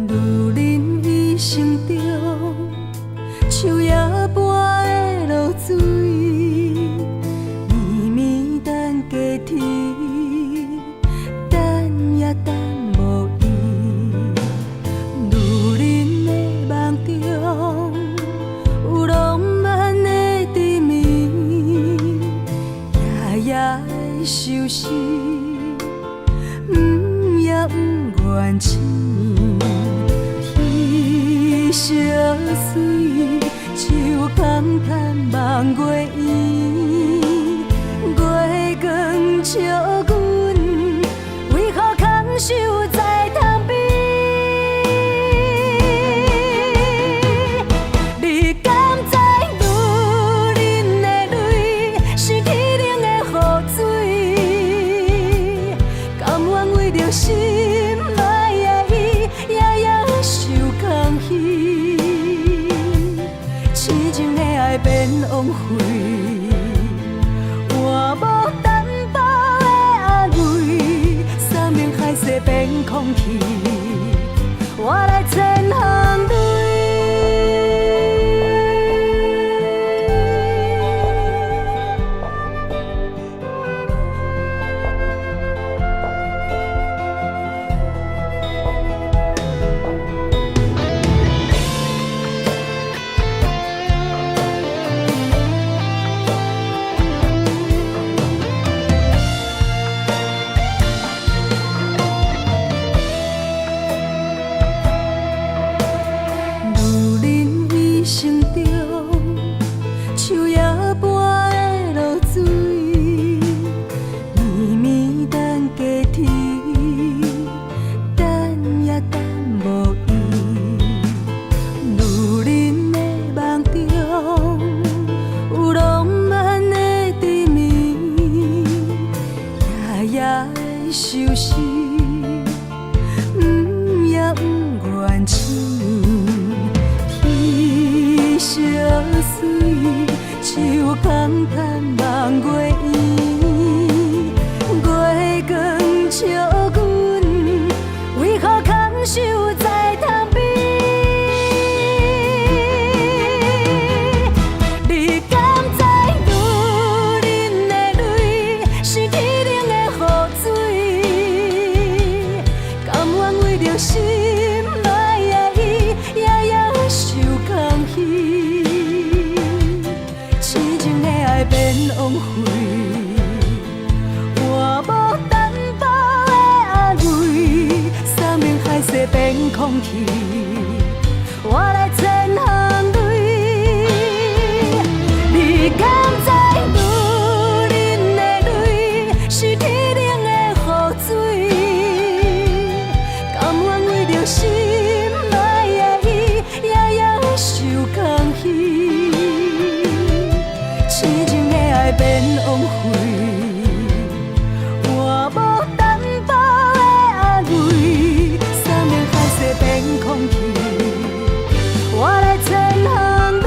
如恁一生中，树叶般的露水，绵绵等价天，等也等无伊。如恁的梦中，有浪漫的甜蜜，夜夜的相思，也不愿醒。天相随，手空叹望月圆，月光笑阮，为何空守在窗边？你敢知女人的泪是天冷的雨水？甘愿为着心爱的伊，夜夜受空虚，痴情的爱变枉费，换无淡薄的安慰，三面海誓变空气，我来千行泪。如恁一生中，树叶般的露水，绵绵等价天，等也等无伊。如恁的梦中，有浪漫的甜蜜，夜夜的相思，也不愿醒。天相随，手空叹望月圆，月光笑阮，为何空守在窗边？你敢知女人的泪是天冷的雨水？甘愿为着心爱的伊，夜夜受空虚，痴情的爱变枉费，换无淡薄的安慰，三面海誓变空气，我来千行泪。你敢知女人的泪是天冷的雨水？甘愿为着心爱的伊，夜夜受空虚，痴情的爱变枉费，换无淡薄的安慰，三面海誓变空气，我来千行泪。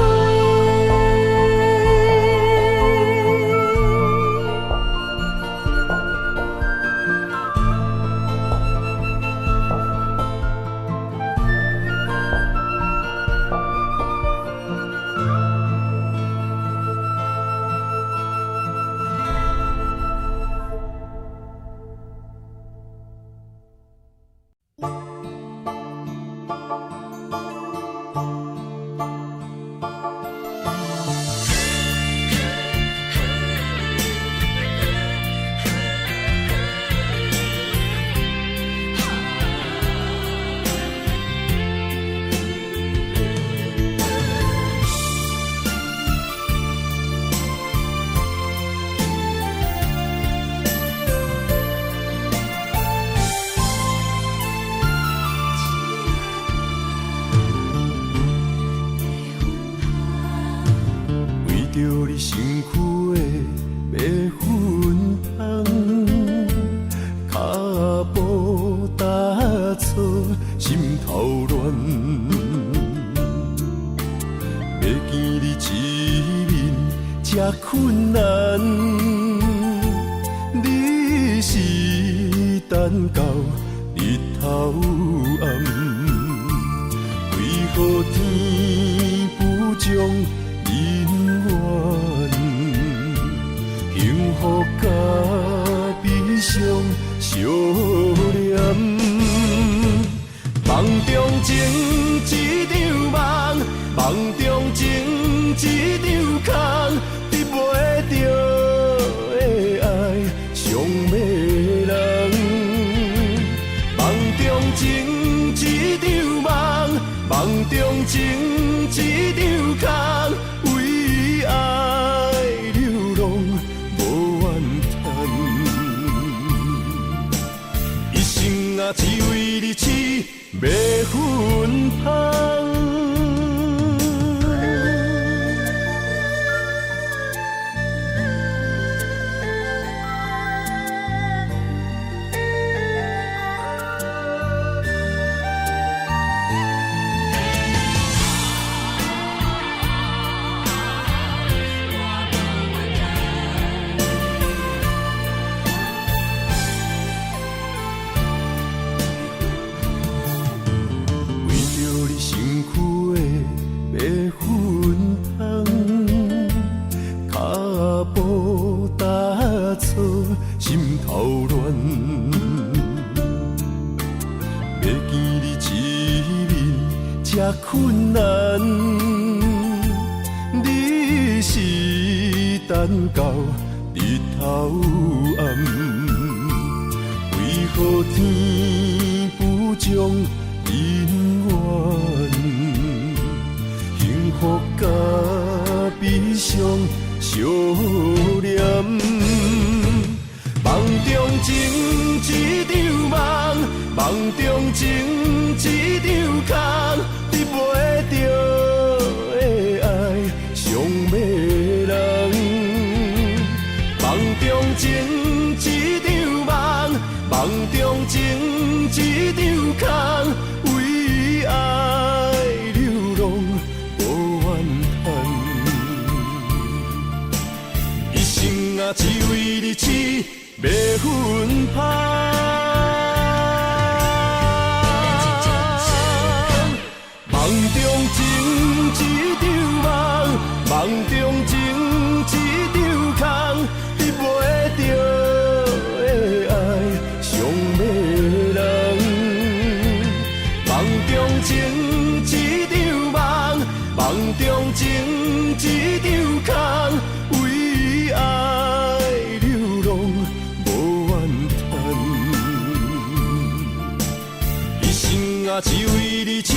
着你身躯的白粉红，脚步踏错，心头乱。要见你一面这困难，你是等到日头暗。种人缘，幸福甲悲伤相连。梦中情一场梦，梦中情一场空，得袂着的爱上迷人。梦中情一场梦，梦中情一场空，为爱流浪无怨叹。一生啊，只为你痴，袂分芳。心头乱，要见你一面这困难，你是等到日头暗，为何天不将人缘，幸福甲悲伤相连？梦中情一场梦，梦中情一场空，得袂着的爱上迷人。梦中情一场梦，梦中情一场空，为爱流浪无怨叹。一生啊，只为你痴，袂分芳。梦中情一场梦，梦中情一场空，得袂着的爱上迷人。梦中情一场梦，梦中情一场空，为爱流浪无怨叹。一生啊，只为你痴，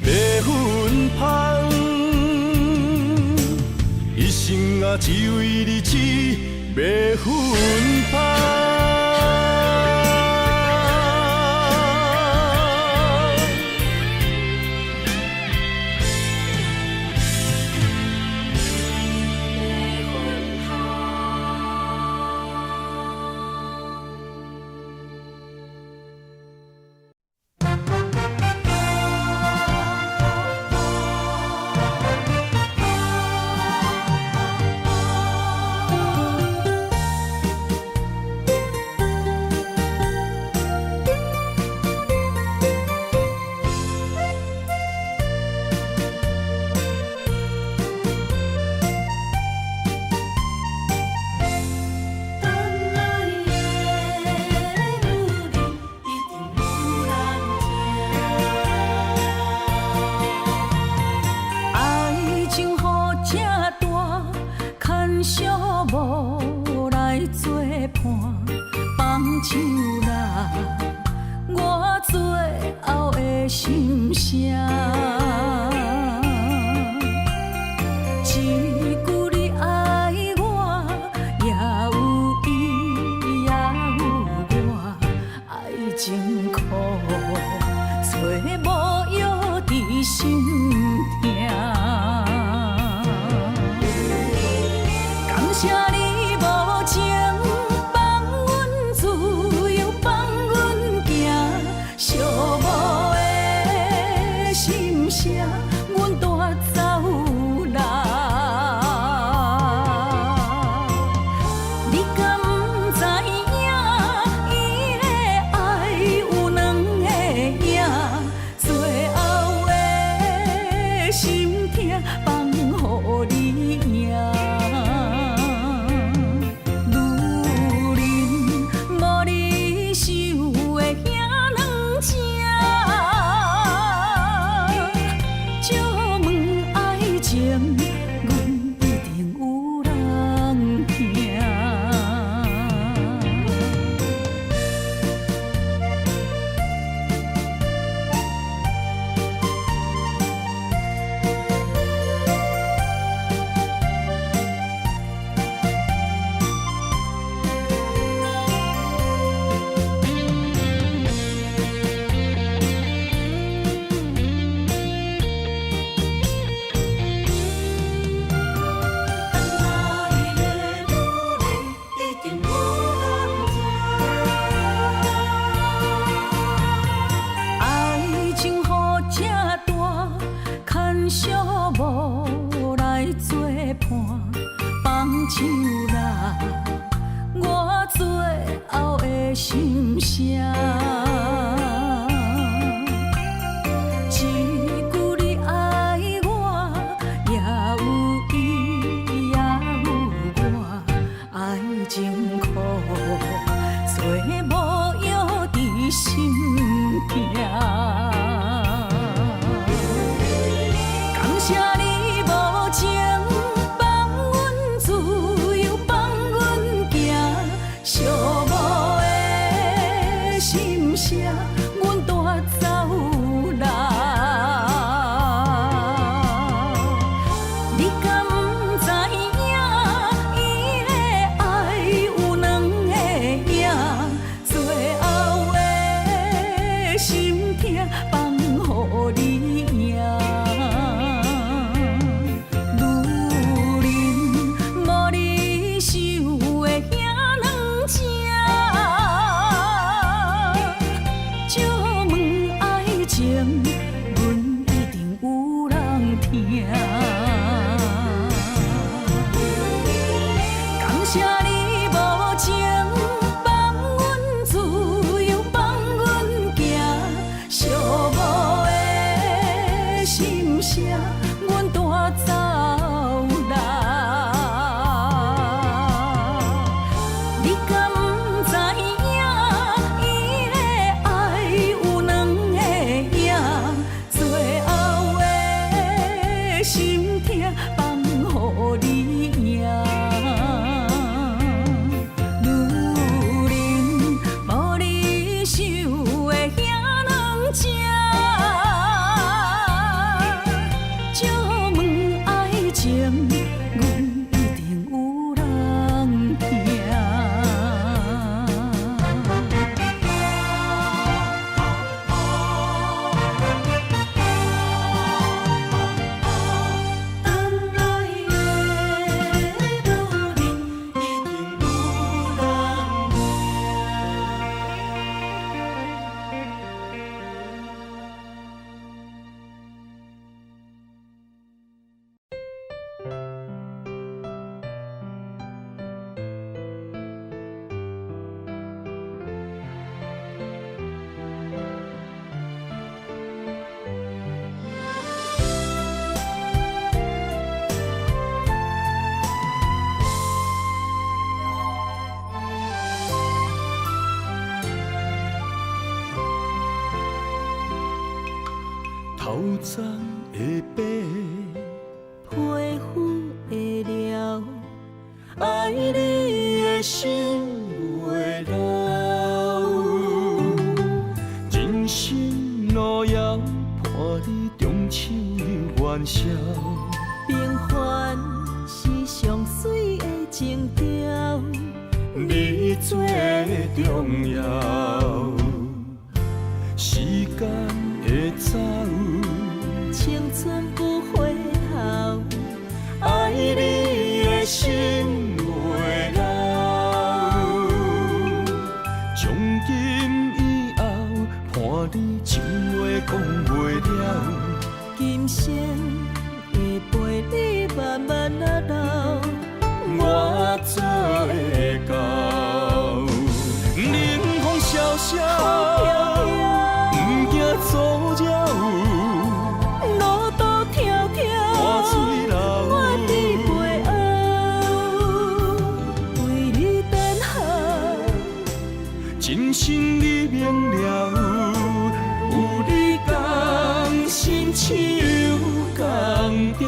袂分芳。一生啊，只为你痴，袂分芳。唱啦，我最后的心声。一句你爱我，也有伊，也有我，爱情苦，做无药伫心痛。感谢你无情放阮自由，放阮行，寂寞的心声，阮带走啦。你敢不知影，伊的爱有两个影，最后的心痛放予你赢。感谢你无情放阮自由，放阮行，寂寞的心声，阮带走啦。你敢不知影，伊的爱有两个影，最后的心痛放予你赢。头鬃的白，皮肤的了，爱你的心袂老。人生路遥，伴你中秋又元宵。平凡是上水的情调，你最重要。时间会走，青春不回头，爱你的心袂老。从今以后，伴你情话讲袂了。今生会陪你慢慢啊老，我做会到。冷风萧萧，不惊阻扰。路途迢迢，汗水流，我伫背后为你等候。真心你明了，有你同心手同调。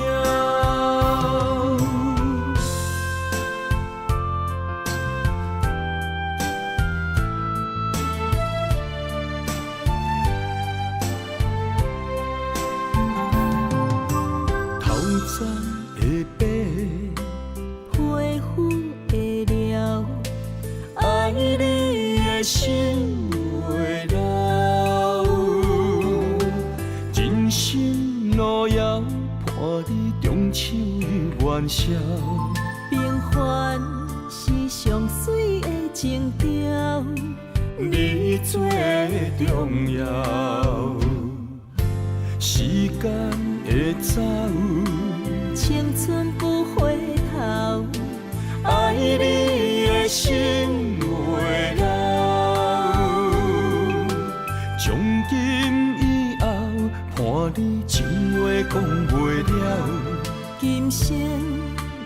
头鬃的白，皮肤的了，爱你的心袂老。人生路遥，伴你中秋又元宵。平凡是上水的情调，你最重要。时间会走，青春不回头，生袂了。从今以后，伴你情话讲袂了。今生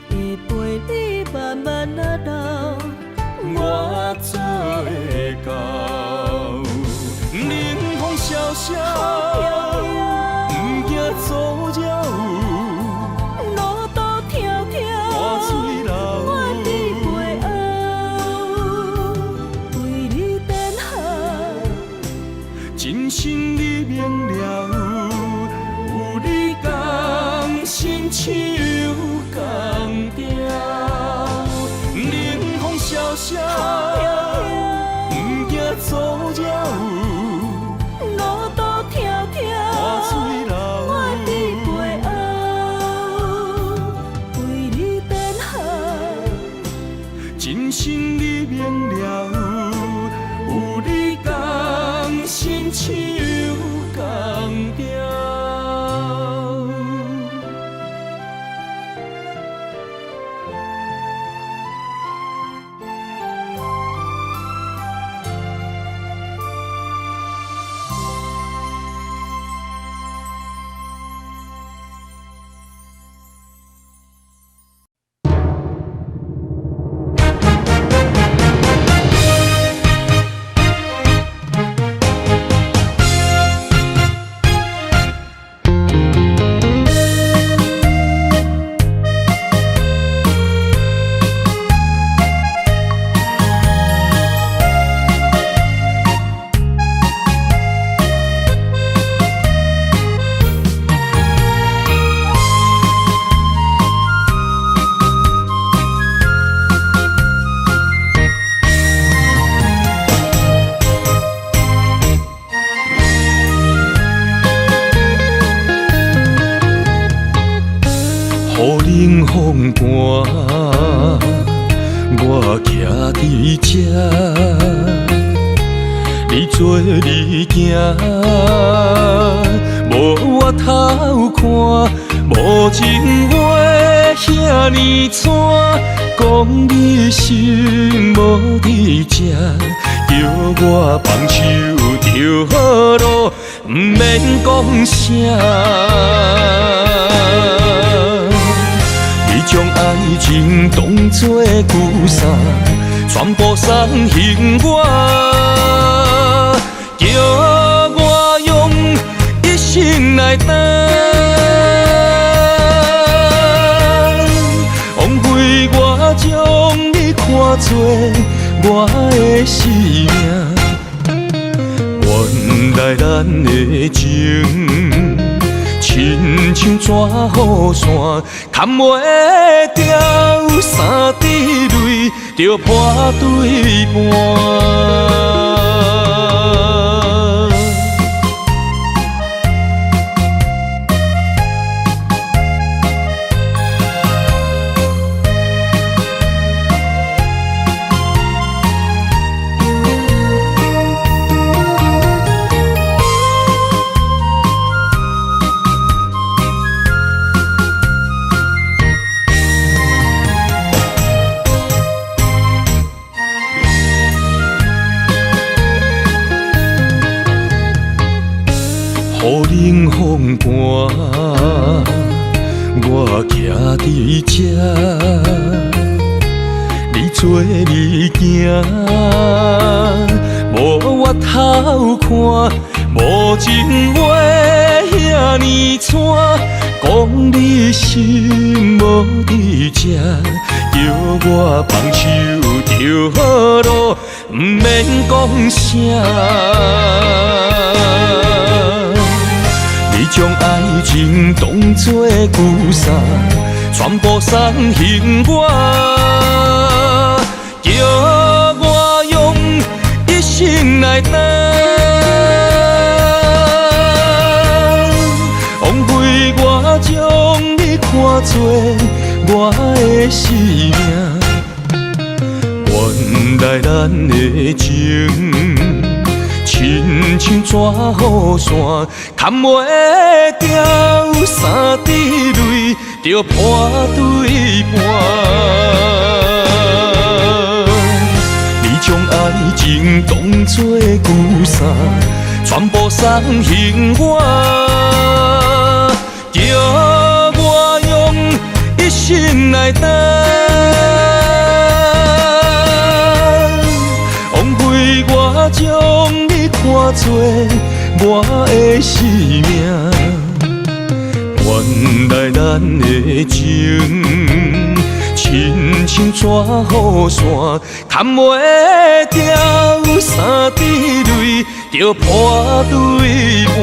会陪你慢慢啊老，我做会到。冷风萧萧，不惊阻扰。路途迢迢，汗水流。我伫背后为你等候。真心你明了，有你同心手同调。冷风萧萧，不惊阻扰。路途迢迢，汗水流。我伫背后为你等候。真心你明了，有你同心手同调。冷风寒，我徛伫这，你做你行，无我偷看，无情话遐尼惨，讲你心无伫这，叫我放手就好咯，毋免讲啥。将爱情当作旧衫，全部送还我，叫我用一生来等。枉费我将你看作我的生命，原来咱的情。亲像纸雨伞，牵袂掉三滴泪，就破对半。冷风寒，我徛伫这，你做你行，无我偷看，无情话遐尼惨，讲你心无伫这，叫我放手就好咯，毋免讲啥。你将爱情当作旧衫，全部送还我，叫我用一生来等。枉费我将你看作我的生命，原来咱的情。亲像纸雨伞，牵袂掉三滴泪，就破对半。情当作旧衫，全部送还我，叫我用一生来等，枉费我将你看作我的生命。原来咱的情，亲像纸雨伞，牵袂掉三滴泪，就破对半。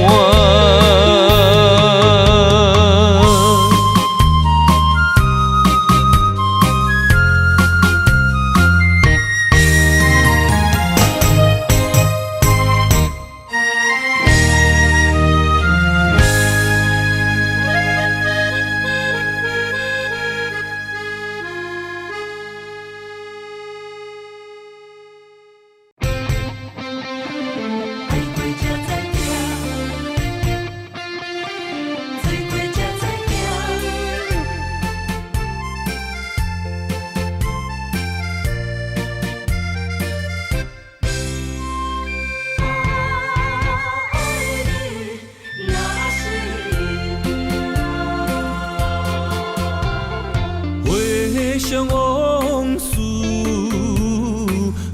想往事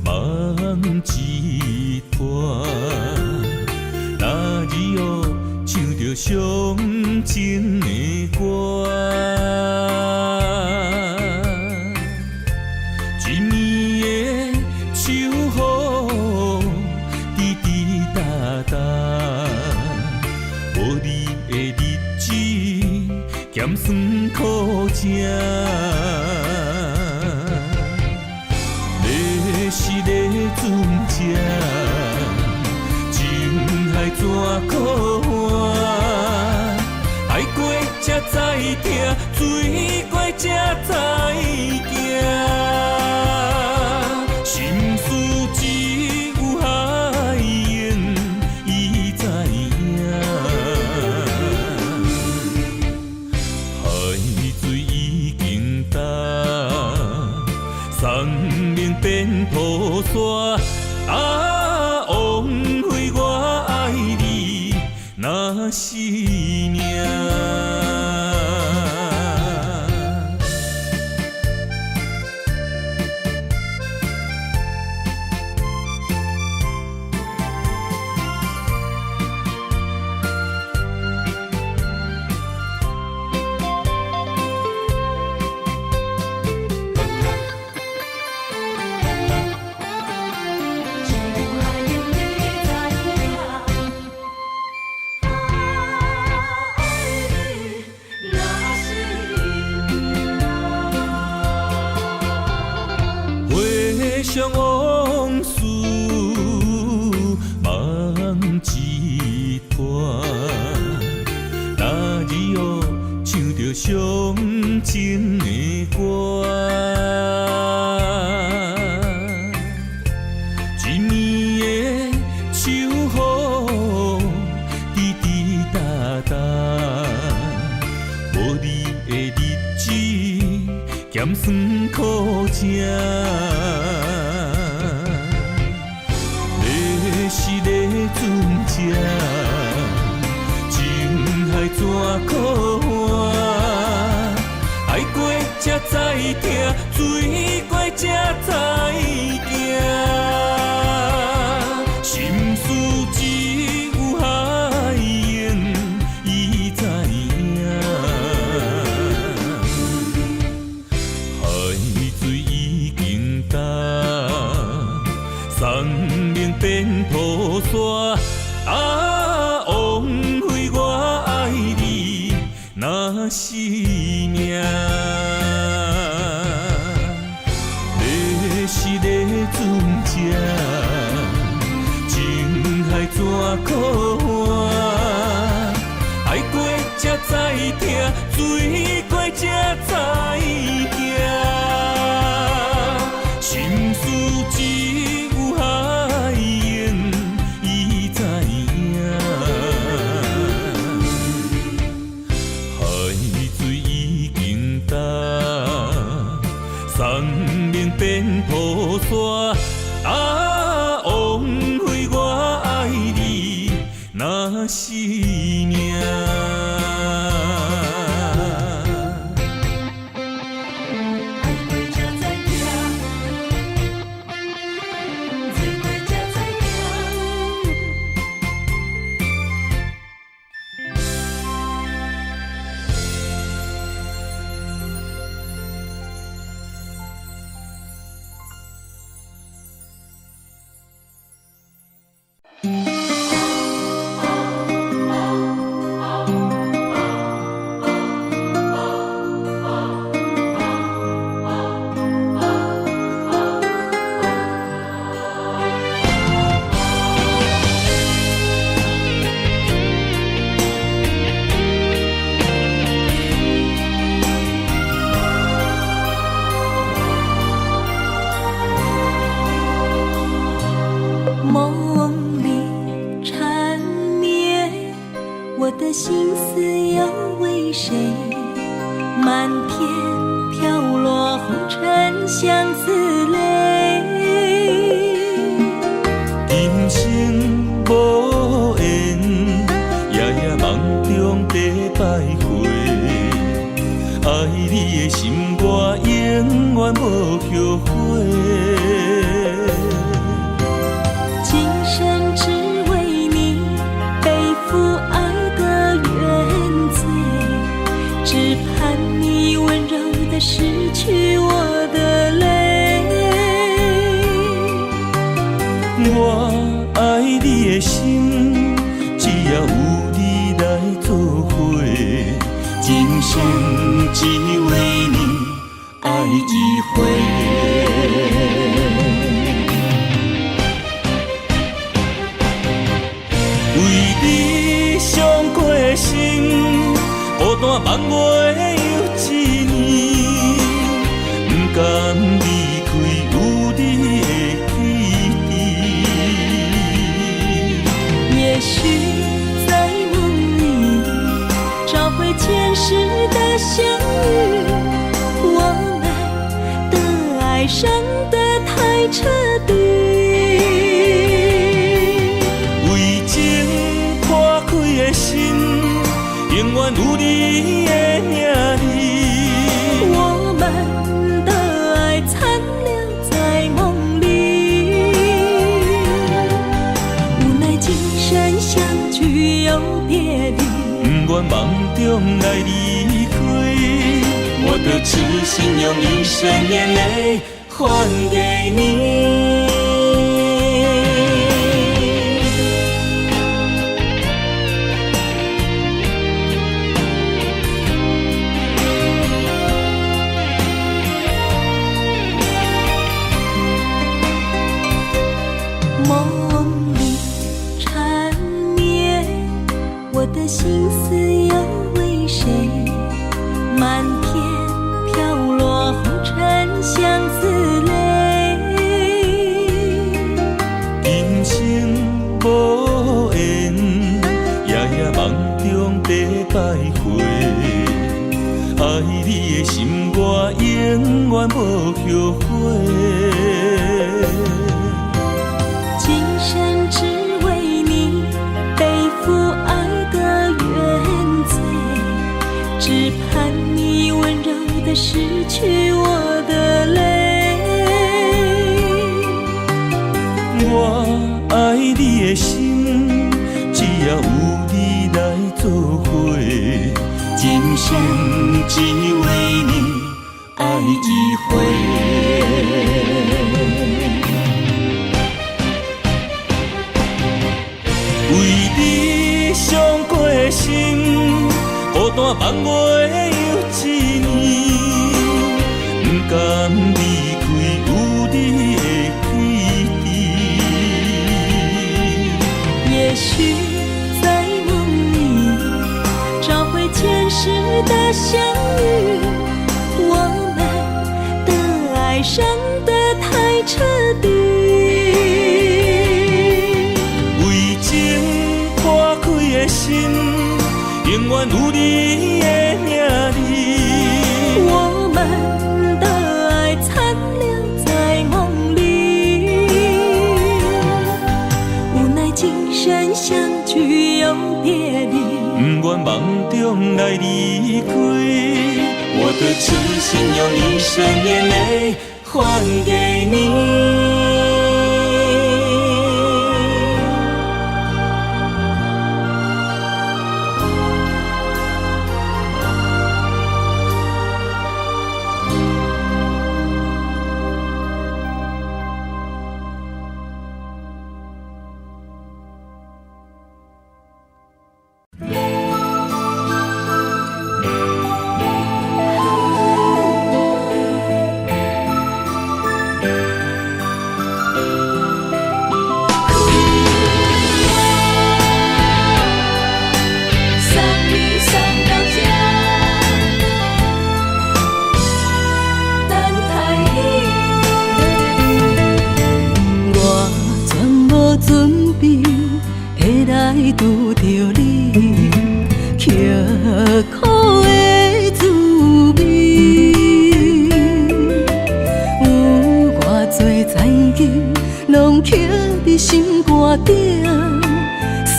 梦一团，那日后唱着伤情的歌，一年的秋雨滴滴答答，无你的日子咸酸苦涩。是个船只，情海怎可换？爱过才知疼，水过才知行。心事只有海涌，伊知影。海水已经干。生命变雨伞，啊，枉费我爱你那是命。想往事梦一团，那日后唱着伤情的歌，一年的秋雨滴滴答答，无你的日子咸酸苦涩。是个船只，情海怎可换？爱过才知疼，水过才知行。心事只有海涌，伊知影。海水已经干。生命变雨伞，啊，枉费我爱你那是命。你是个船只，情海怎可换？爱过才知疼，水过才知行。心事只有海涌，伊知影。海水已经干，生命变雨伞，啊。是命。梦里缠绵，我的心思又为谁？漫天飘落红尘相思泪。今生无缘，夜夜梦中在徘徊。爱你的心，我永远无后悔。今生只为你背负爱的原罪，只盼你温柔地拭去我的泪。我爱你的心，只要有你来作伙，今生只为你爱一回。为你伤过心，孤单梦袂又一年，不甘离开有你的记忆。也许在梦里找回前世的相遇，我们的爱伤得太彻底。为情破开的心，永远有你的名字。我们的爱残留在梦里，无奈今生相聚又别离。不愿梦中来离开，我的痴心用一生眼泪还给你。梦里缠绵，我的心思又为谁？漫天飘落红尘相思泪。今生无缘，夜夜梦中在徘徊。爱你的心，我永远无后悔。今生只为你背负爱的原罪，只盼你温柔地拭去我的泪。我爱你的心，只要有你来作伙，今生只为你爱一回。为你伤过心，孤单梦袂又一年，不甘离开有你的记忆。也许在梦里找回前世的相遇，我们的爱伤得太彻底。为情破开的心，永远有你的名字。我们的爱残留在梦里，无奈今生相聚中别离，不愿梦中来离开。我的痴心用一生眼泪还给你。拄着你，刻苦的滋味，有偌多前景，拢刻伫心肝顶，算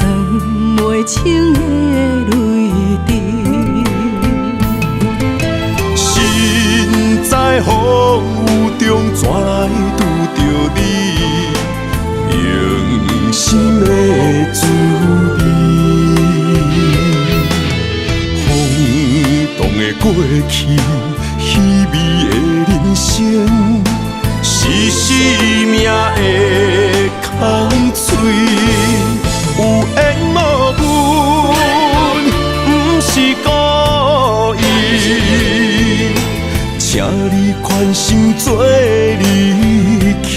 袂清的泪滴。心在风雨中，怎来拄着你？用心的滋味，轰动的过去，稀微的人生，是生命的空嘴，有缘无分，不是故意，请你宽心做离去。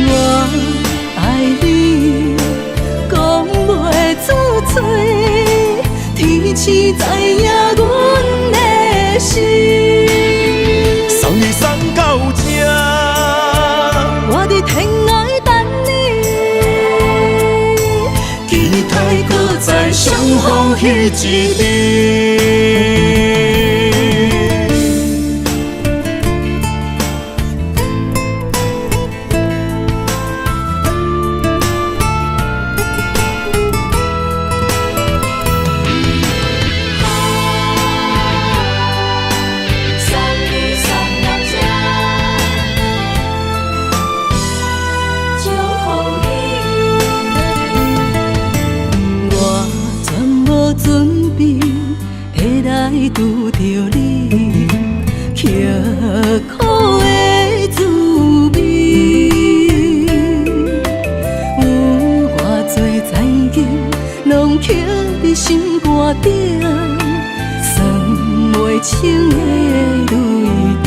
我爱你，讲袂出嘴，天赐知影阮的心。送你送到这，我伫天涯等你，期待搁再相逢彼一日。拄着你，刻苦的滋味，有偌多前景，拢刻伫心肝顶，算袂清的泪滴。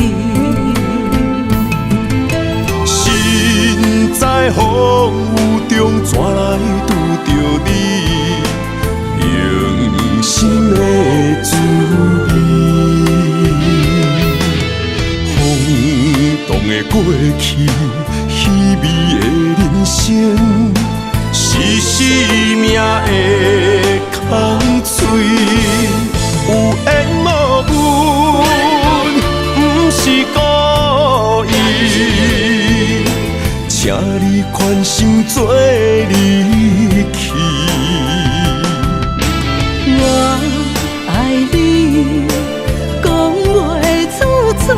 心在风雨中，怎来拄着你？用心的滋味，轰动的过去，稀微的人生，是生命的空嘴，有缘无分，不是故意，请你宽心做离去。我爱你，讲袂出嘴，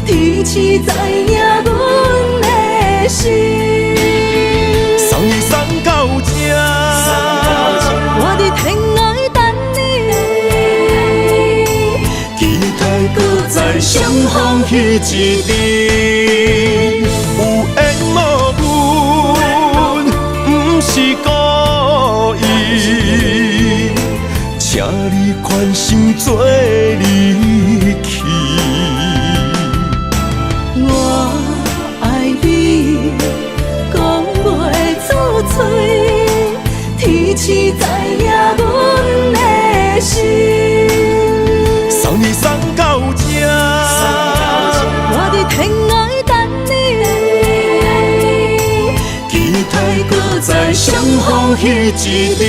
天赐知影阮的心。送你送到这，我伫天涯等你，期待搁再相逢彼一日。有缘无分，不是故意，请你宽心做离去。我爱你，讲袂出嘴，天赐知影阮的心。送你送到这，我伫天涯等你，期待搁再相逢彼一日。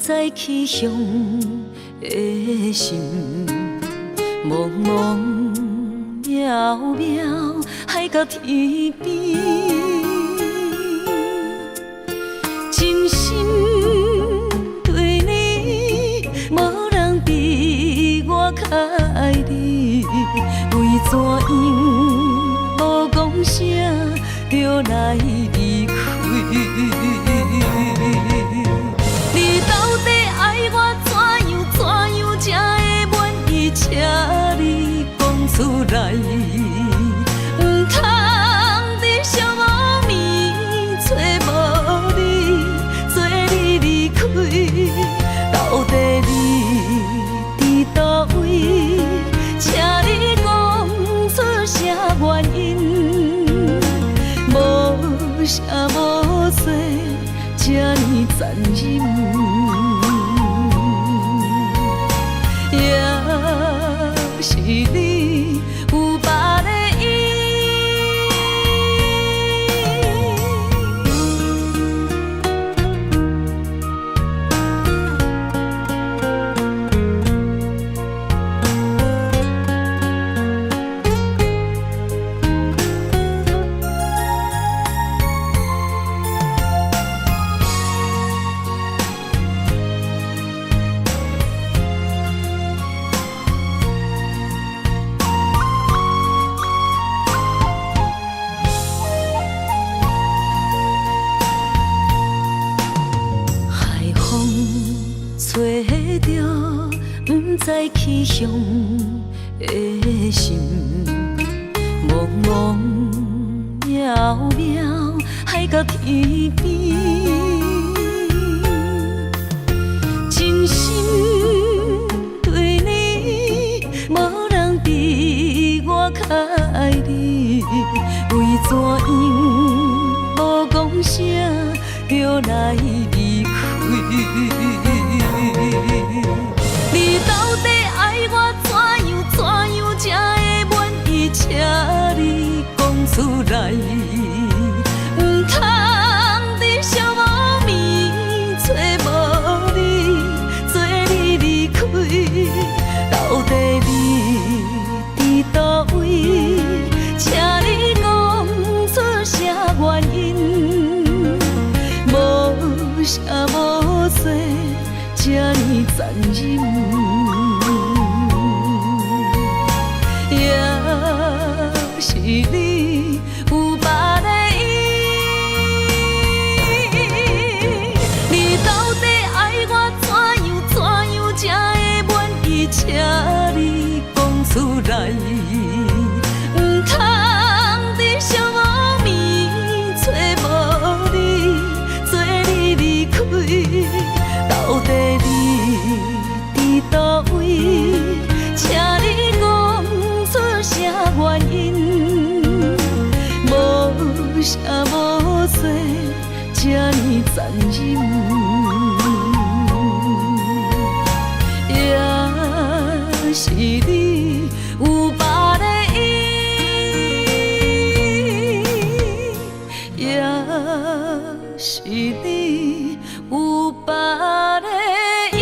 知去向的心，茫茫渺渺，海到天边，真心对你，无人比我较爱你，为怎样无讲声就来离开？你到底爱我怎样才会满意？请你讲出来，不通在寂无眠找无你，做你离开。到底你伫倒位？请你讲出啥原因？无啥无做，这呢残忍。也是你有别的意。不知去向的心，茫茫渺渺，海到天边，真心对你，无人比我较爱你，为怎样无讲声就来离开？你到底爱我怎样才会满意？请你讲出来，不通在寂无眠找无你，做你离开。到底你伫倒位？请你讲出啥原因？无啥无做，这呢残忍。也是你有别的意。你到底爱我怎样才会满意？请你讲出来，不通在寂无眠找无你，做你离开。到底你伫倒位？请你讲出啥原因？无啥无做，这呢残忍。也是你有别的意，也是你有别的意。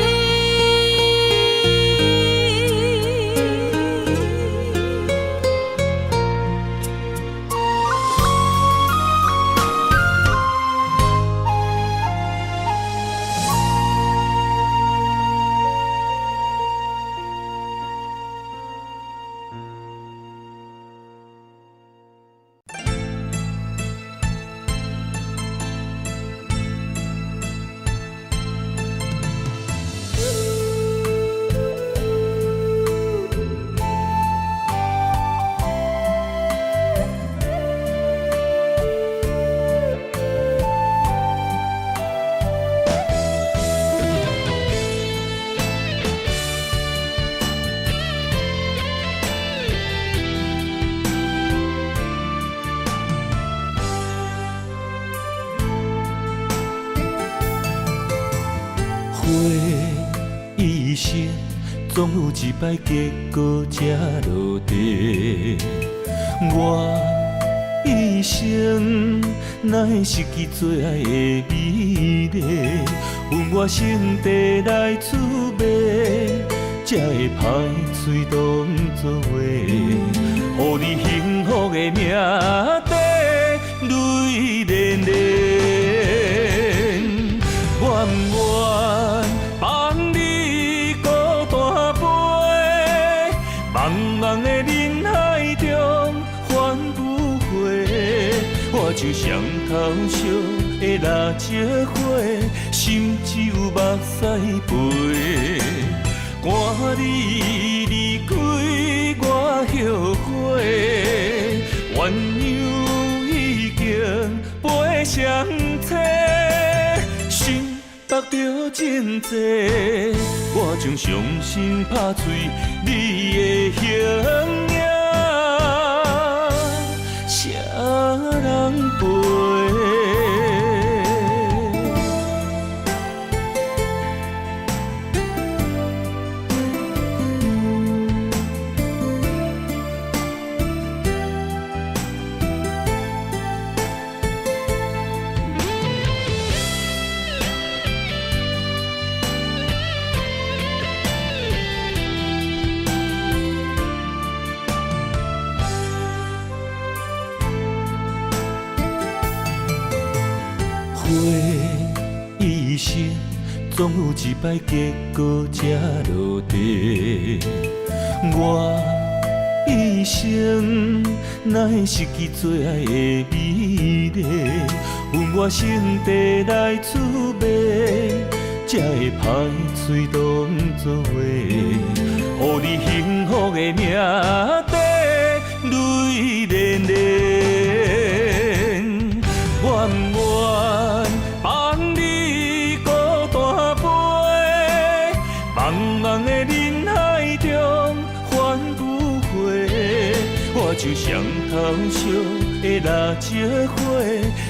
一生总有一摆结果才落地。我一生哪会失去最爱的美丽？阮我心地来滋味，才会歹嘴当作话，予你幸福的命地泪连连。愿不愿放你孤单飞，茫茫的人海中返不回。我就像头烧的蜡烛火，心只有目屎飞。赶你离开，我后悔，鸳鸯已经飞上天，心目着真多，我将伤心拍碎你的形影，谁人陪？一生总有一摆结果才落地，我一生哪会失去最爱的美丽？阮我心地来滋味，才会歹嘴当作话，予你幸福的命地泪连连。愿不愿放你孤单飞，茫茫的人海中返不回。我就像头烧的蜡烛火，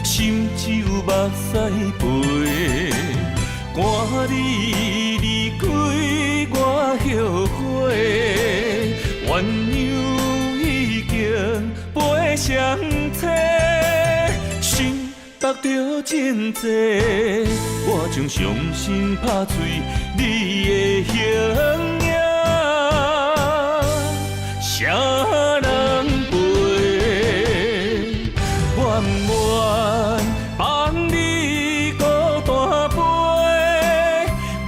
心只有目屎飞。赶你离开，我后悔，鸳鸯已经飞上天，心目着真多，我将伤心拍碎你的形影，谁人陪？愿不愿放你孤单飞，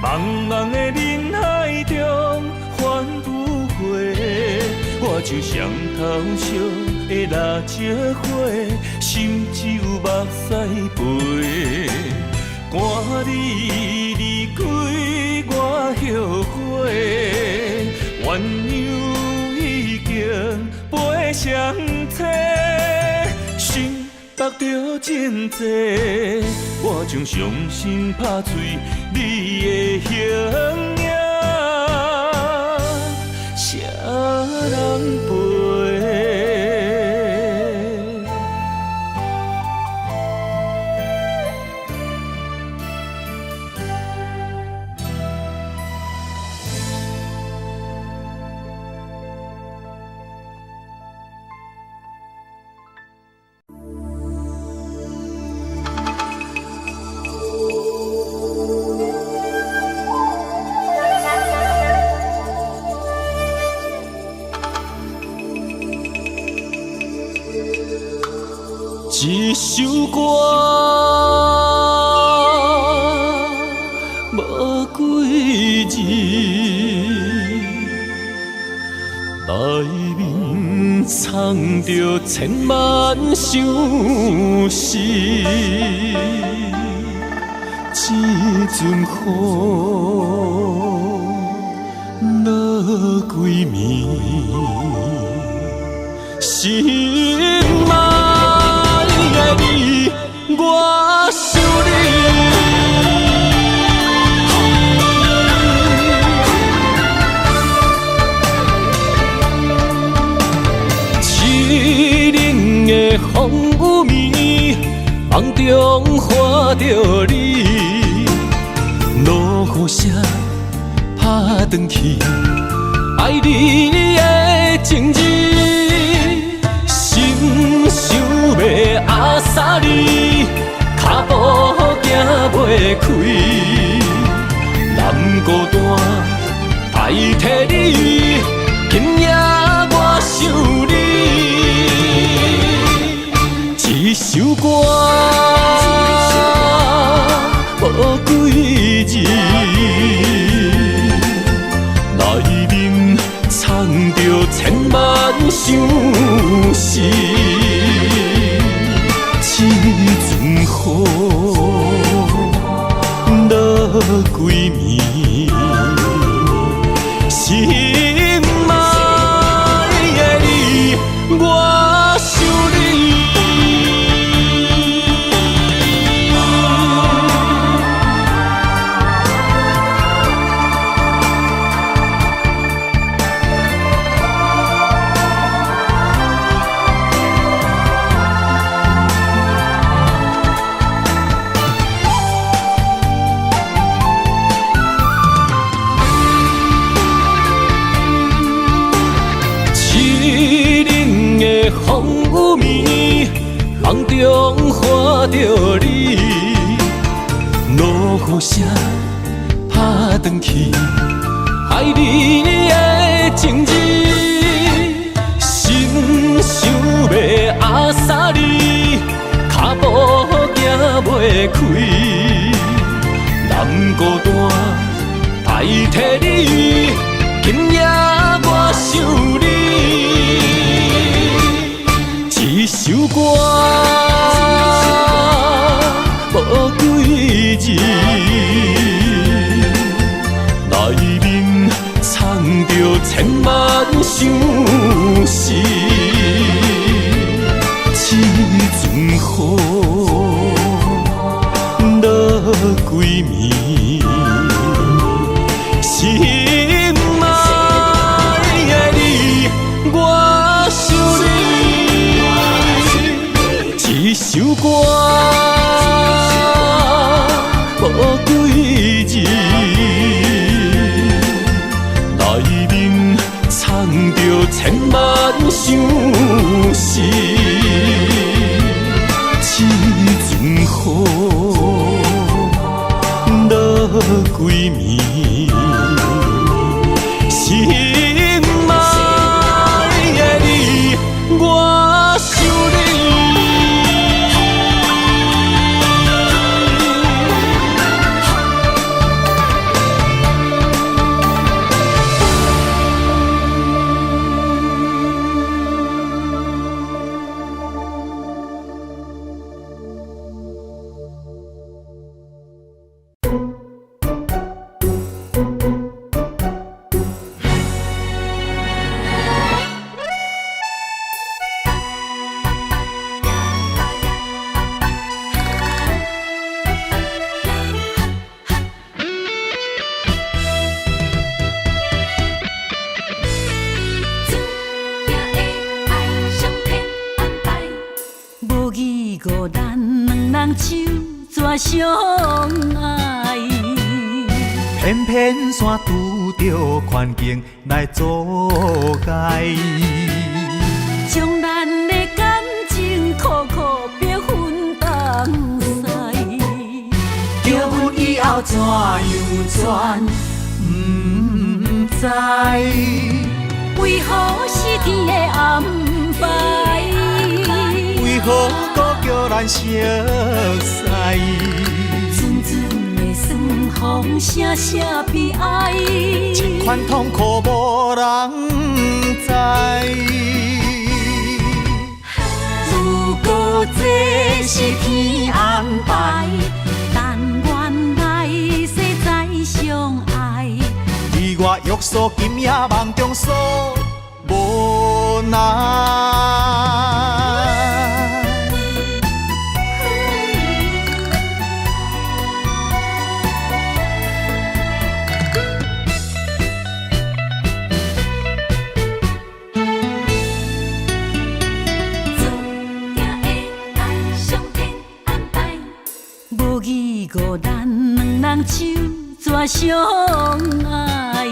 茫茫的人海中返不回。我就像头烧的蜡烛火，心只有目屎飞。赶你离开，我后悔，鸳鸯已经飞上天，心目着真多，我将伤心拍碎你的形影，谁人陪？一首歌无几字，内面藏着千万相思。这阵雨落几暝，心爱的你，我想你。凄冷的风雨暝，梦中看着你，落雨声打转去，爱你的情字，心想要阿萨里，脚步行袂开。南孤单代替你，今夜我想你。一首歌，无几字，内面藏着千万相思。这阵雨落几暝，心爱的你，我想你。风雨暝，梦中看着你，落雨声拍转去，爱你的情字，心想要阿萨里，脚步行袂开，南孤单代替你，今夜我想你。一首歌，无几字，内面藏着千万相思。这阵雨落几暝，心爱的你，我想你。一首歌，无几字，内面藏着千万相思。这阵雨落几暝，心爱的你，我想你。相爱，偏偏山拄着环境来阻碍，将咱的感情苦苦逼分东西。叫阮以后怎样选，不知为何是天的安排？为何搁叫咱熟悉？阵阵的酸风，声声悲哀，这款痛苦无人知。如果这是天安排，但愿来世再相爱。你我约束今夜梦中所无奈。无咱两人手怎相爱？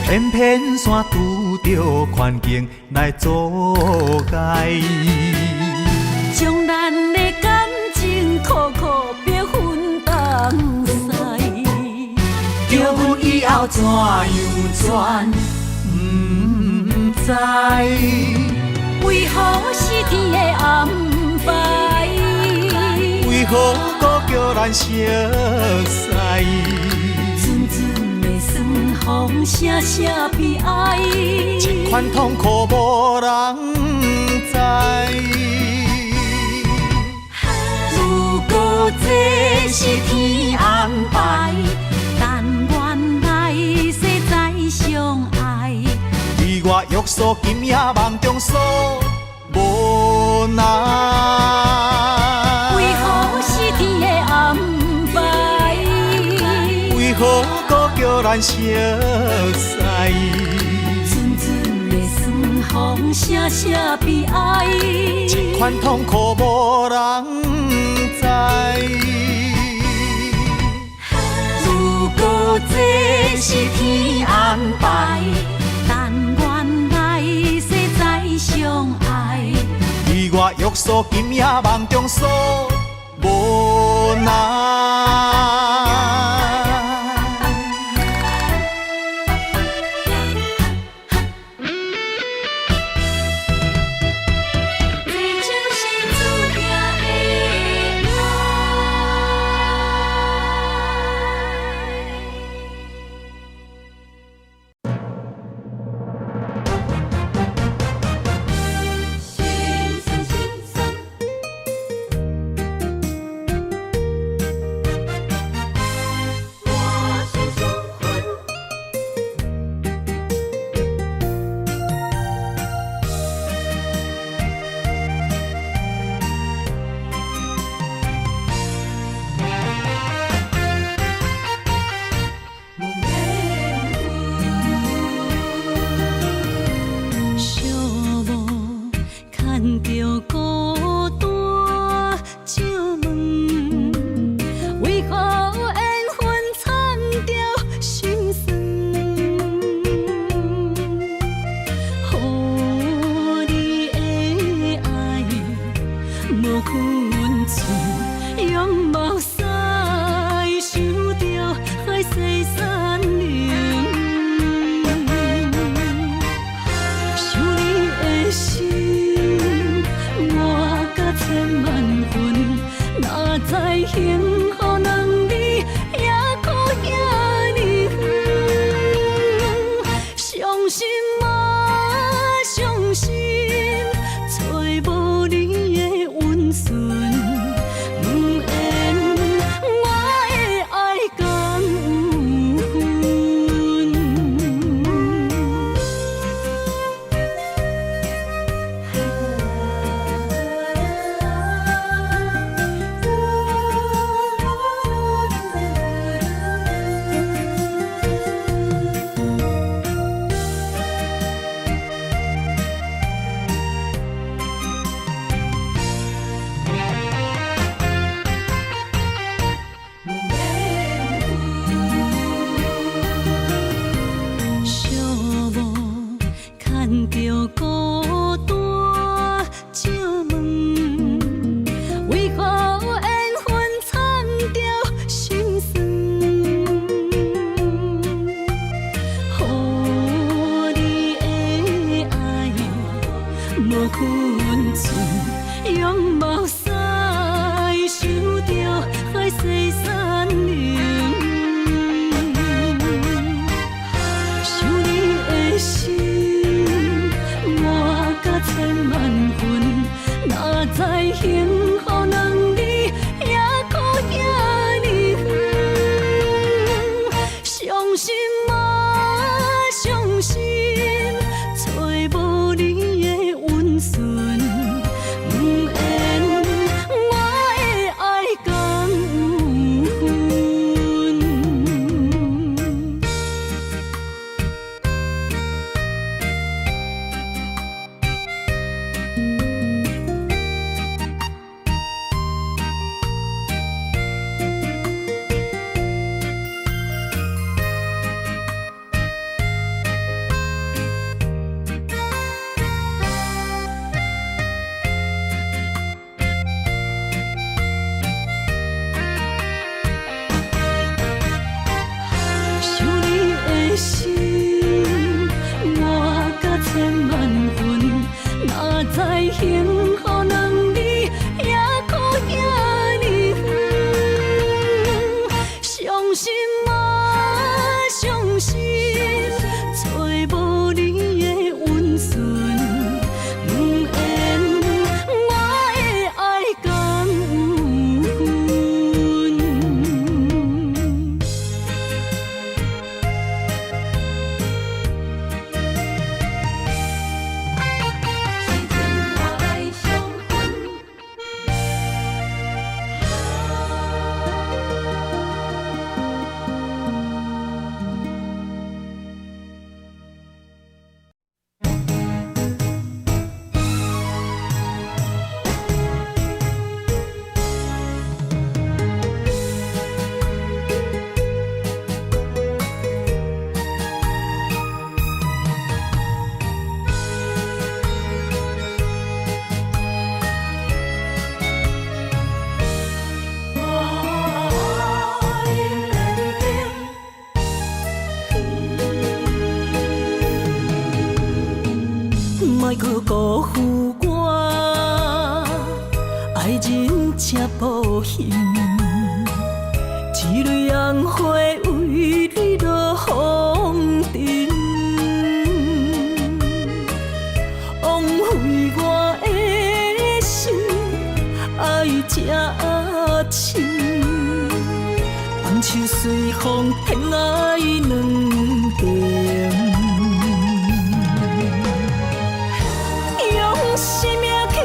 偏偏山拄着环境来阻碍。苦苦别分东西，叫阮以后怎样转，不知。为何是天的安排？为何搁叫咱熟悉？阵阵的酸风，声声悲哀，这款痛苦无人知。如果这是天安排，但愿来世再相爱。你我约束今夜梦中所无奈。为何是天的安排？为何搁叫咱熟悉？阵阵的酸风，声声悲哀，这款痛苦无人知。如果这是天安排，但愿来世再相爱。你我约束今夜梦中所无奈。莫搁辜负我，爱人才保险。一蕊红花为你落风尘，枉费我的心爱这深。放手随风，天涯两边。用生命去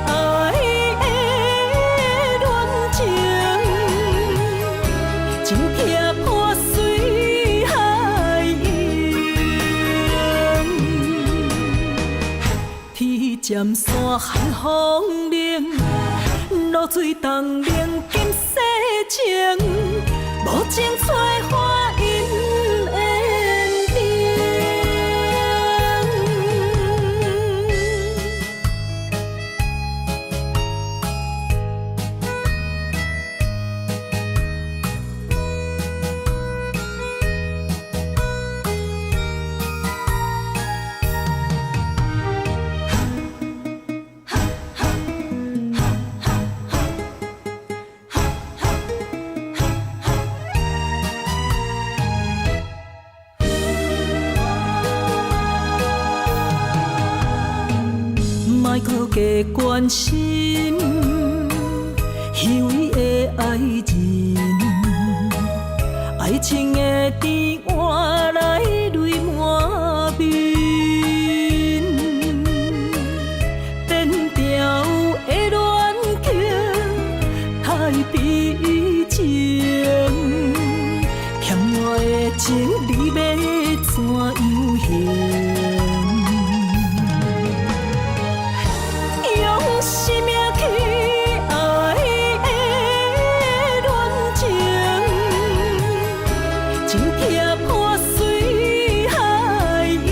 爱的恋情，情拆破水海涌。天渐山寒风冷，露水冻冷金世情，无情催花因缘定。莫搁加关心虚伪的爱人，爱情的甜换来泪满面，变调的恋情太悲情，欠我的情你要怎样还？生命去爱的恋情，情拆破水海涌。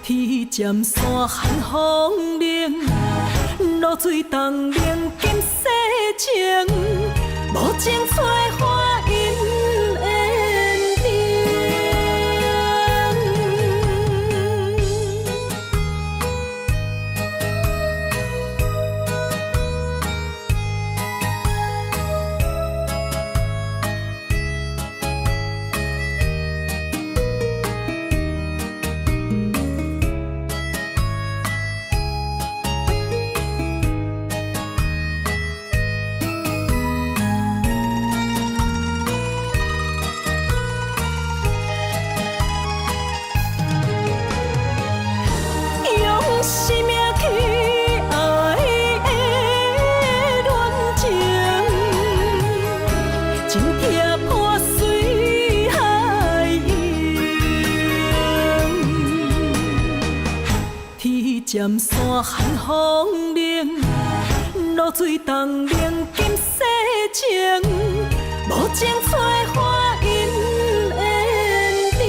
天渐山寒风冷，露水冻冷金世情，无情催花因缘定。生命去爱的恋情，情拆破水海涌。天渐山寒风冷，露水冻冷金世情，无情催花因缘定。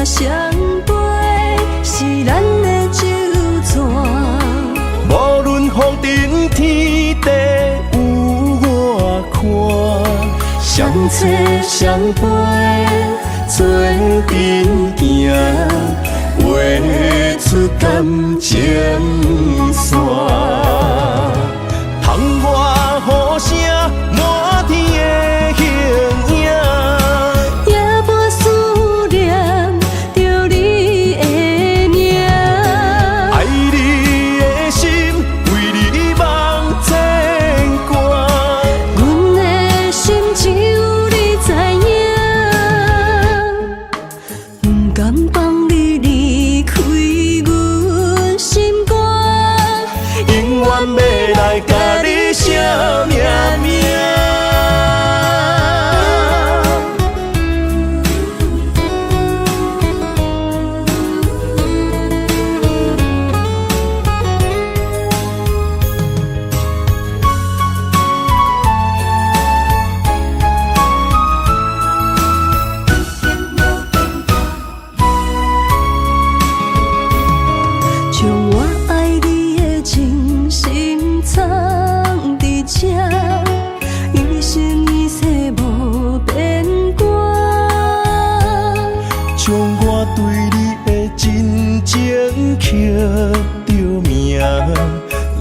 相陪是咱的酒泉，无论风尘天地有我看。相找相陪，做阵行，画出感情线。窗外雨声满天的形影，也无思念着你的名。爱你的心为你梦牵挂，阮的心只有你知影，不甘放你离开阮心肝，永远要来甲你写命名。将我爱你的真心藏伫这，一生一世无变卦。将我对你的真情刻着名，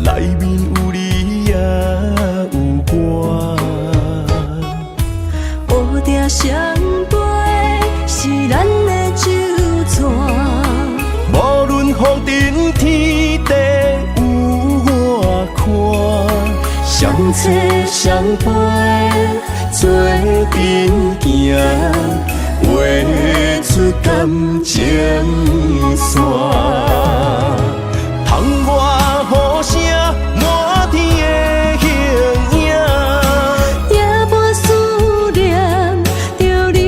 内面有你也有我。乌蝶双飞是咱的酒泉，无论风尘天地有我看，相找相陪，做阵行，画出感情线。窗外雨声满天的形影，也无思念着你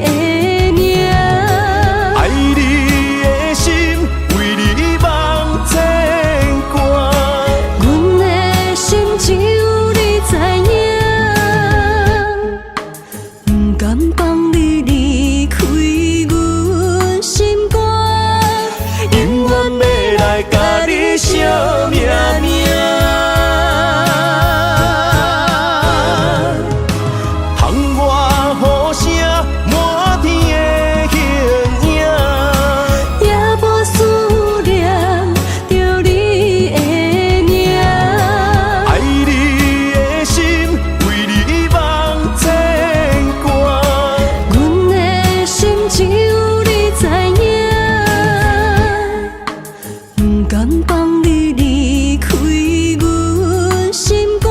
的名。爱你的心为你梦牵挂，阮的心只有你知影，不甘放你离开阮心肝，永远要来甲你写命名。窗外雨声满天的形影，也无思念着你的名。爱你的心为你梦牵挂，阮的心只有你知影，不甘放你离开阮心肝，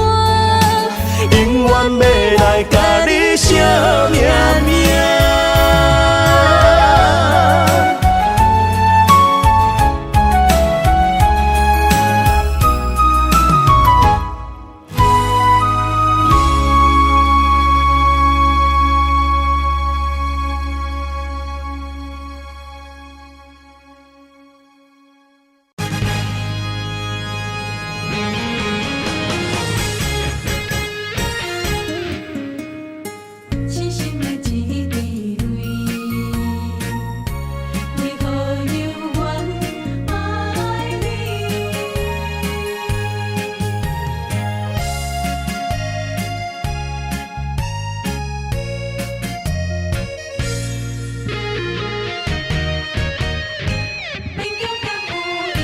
永远要来甲你写命名。痴心的一滴泪，为何犹原爱你？命中敢有意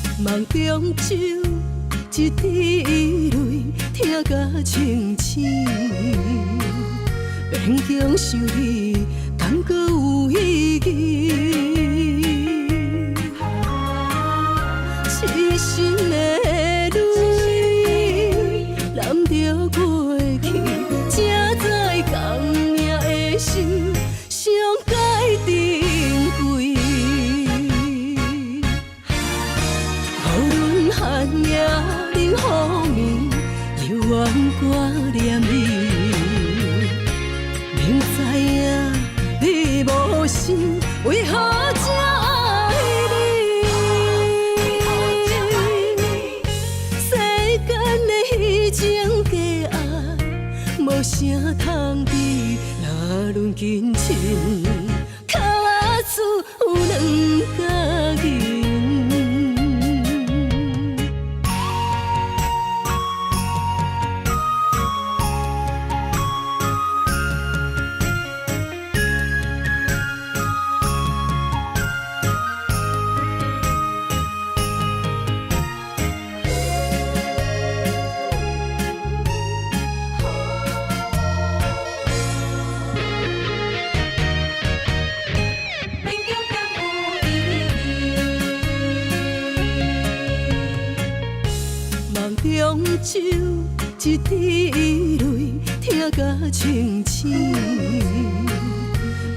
义？梦中酒。一滴泪，听甲清醒，勉强想你，感觉有意义。痴心的泪，染着过去，才知共命的心，上该珍贵。无论寒夜。冷雨暝，犹原挂念你，明知影你无心，为何才爱你？世间的虚情假爱，无啥通比，若论真情，卡厝有两家人。双手一滴泪，听甲清醒，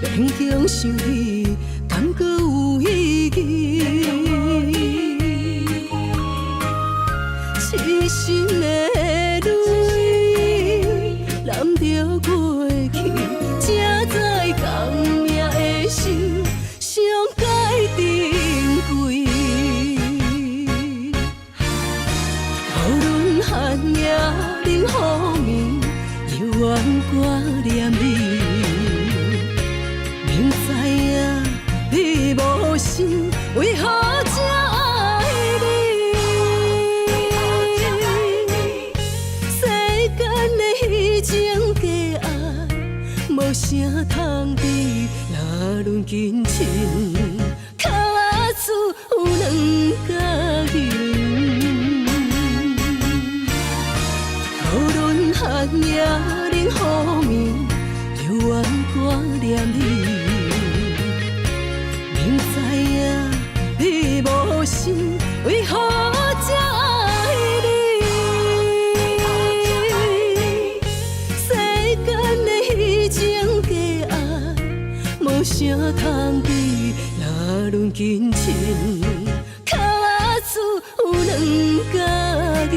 勉强想你，敢搁有意义？痴心的泪，揽着过去，才知讲命的心，上该珍贵。无论寒夜冷雨暝，犹原挂念你。明知影你无心，为何才爱你？世间的虚情假爱，无啥通比，若论真情，脚仔有两角银。无论寒夜冷雨暝，犹原挂念你。明知影你无心，为何才爱你？世间的虚情假爱，无啥通比，若论真情，脚仔有两角银。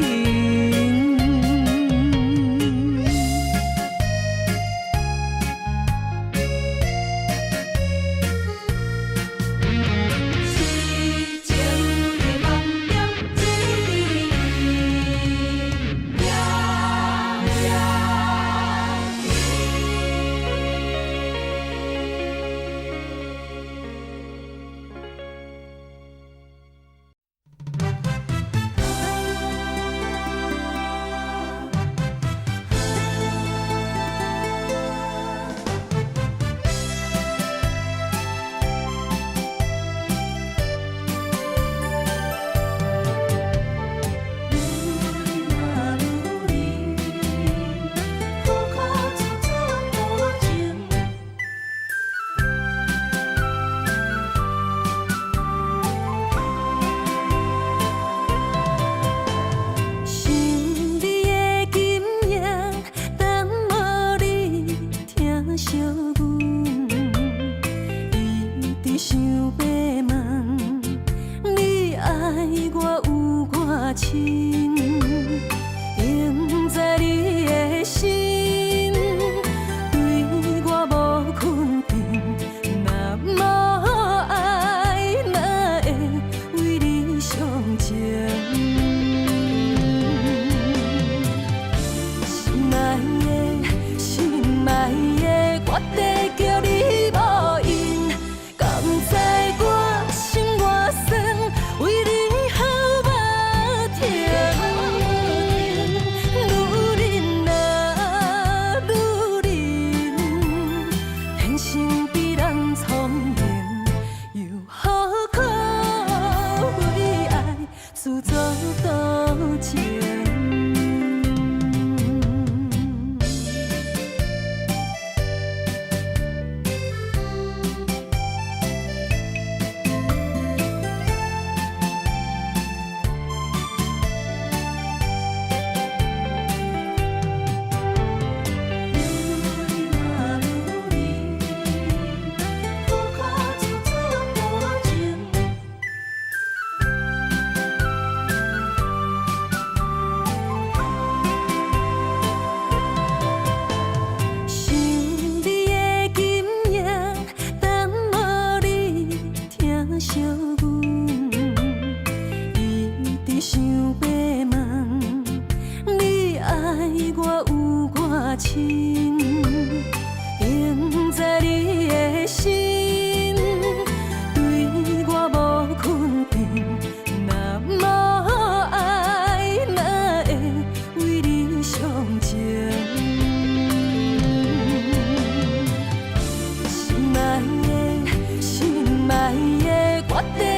心爱的决定。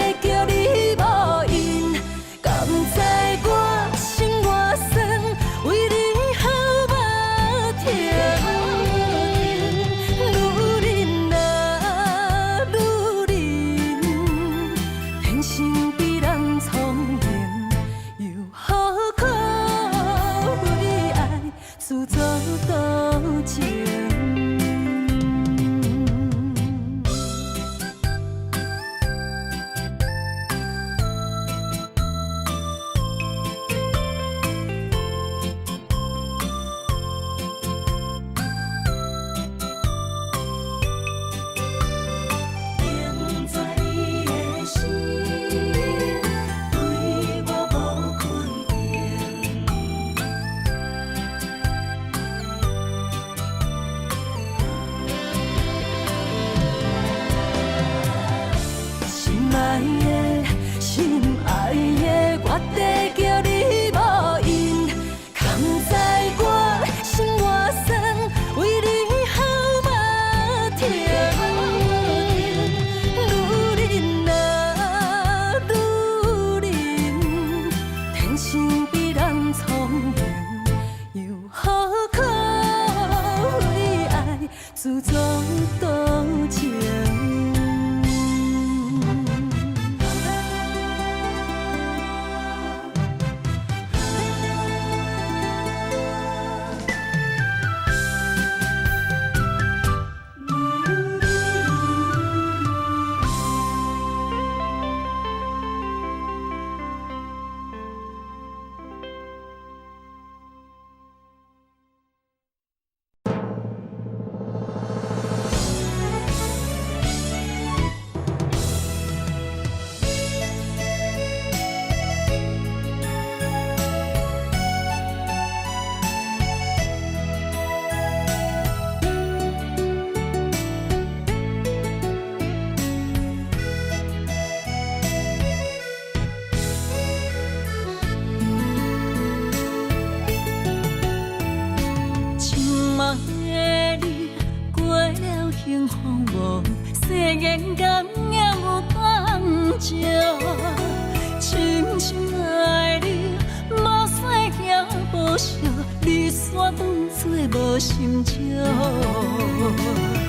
心照。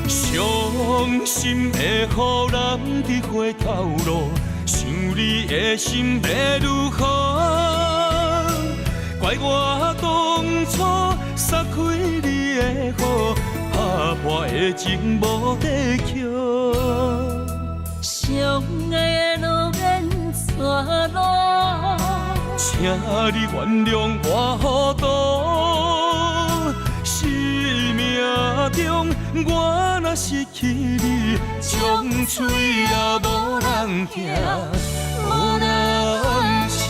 伤心的予人伫回头路，想你的心要如何？怪我当初撒开你的雨，打破的情无地桥。相爱的路免错路，请你原谅我糊涂，生命中我若失去你，将嘴也无人听，无人笑。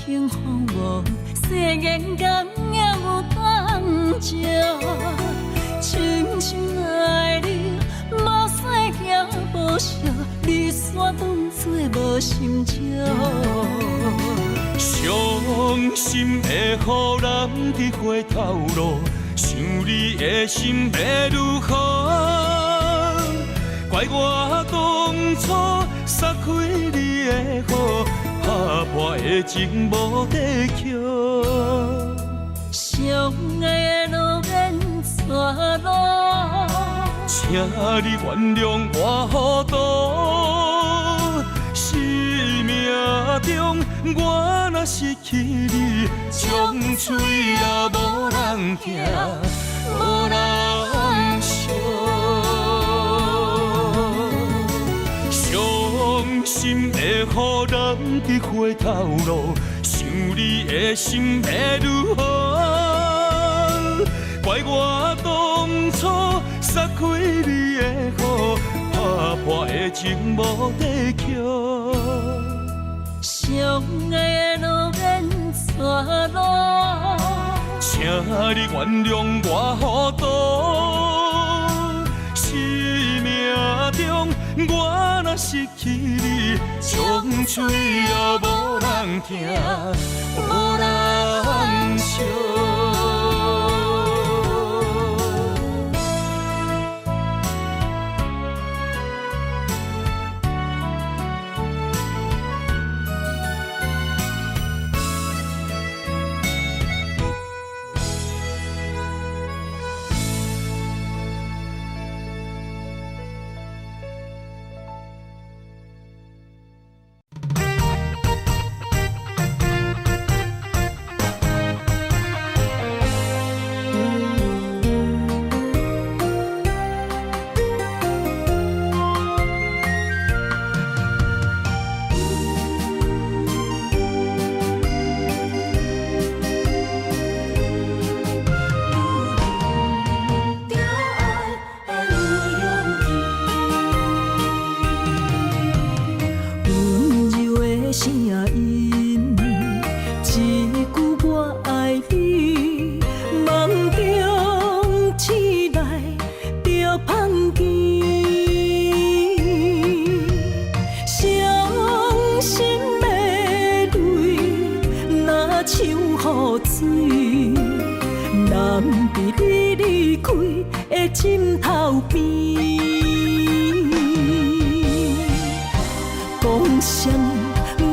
幸福无，世间甘也有当照。深深爱你，无使行无惜，你煞当作无心照。伤心的予人伫回头路，想你的心要如何？怪我当初撒开你的雨，打破的情无地桥。相爱的路免错路，请你原谅我糊涂，生命中我若失去你，将嘴也无人听，无人笑。伤心的予人伫回头路，想你的心要如何？怪我当初撒开你的雨，打破的情无地桥。相爱的路免错路，请你原谅我糊涂，生命中我若失去你，将嘴也无人听，无人笑。枕头边，讲啥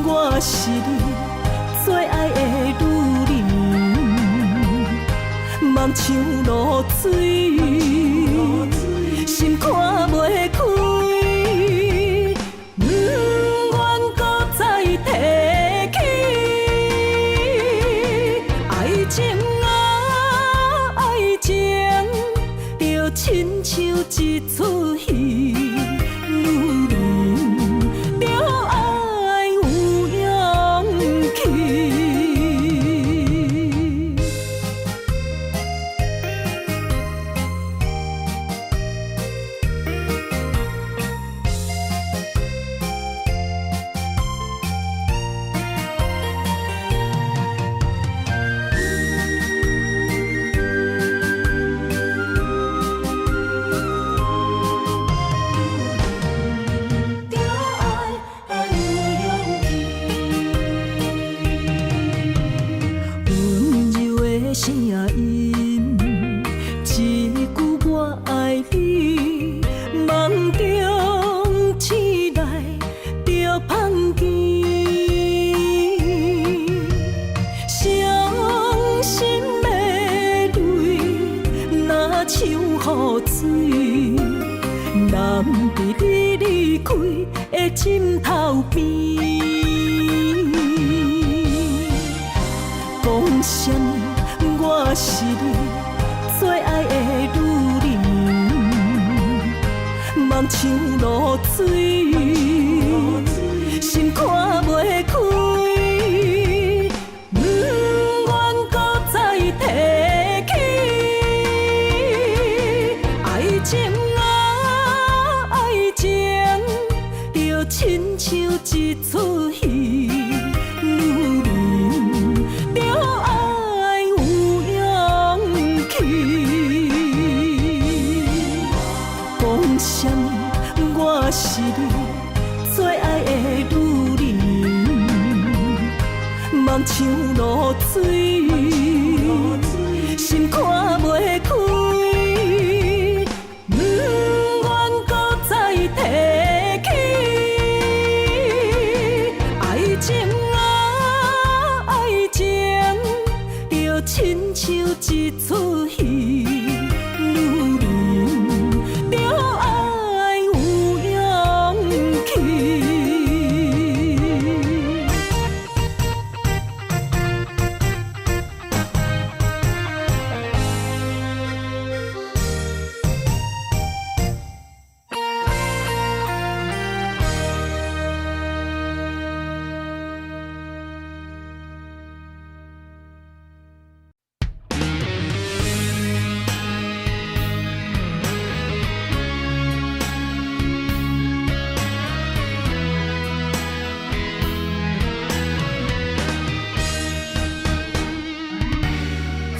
我是你最爱的女人，梦像露水，心看袂开，不愿搁再提起爱情啊，爱情。亲像一出戏，女人着爱有勇气。像雨水，难伫你离开的枕头边。讲啥物？我是你最爱的女人，梦像露水，心看袂开。亲像一出戏，女人着爱有勇气。讲啥物？我是你最爱的女人，梦像露水，心看袂开。亲像一出戏，女人着爱有勇气。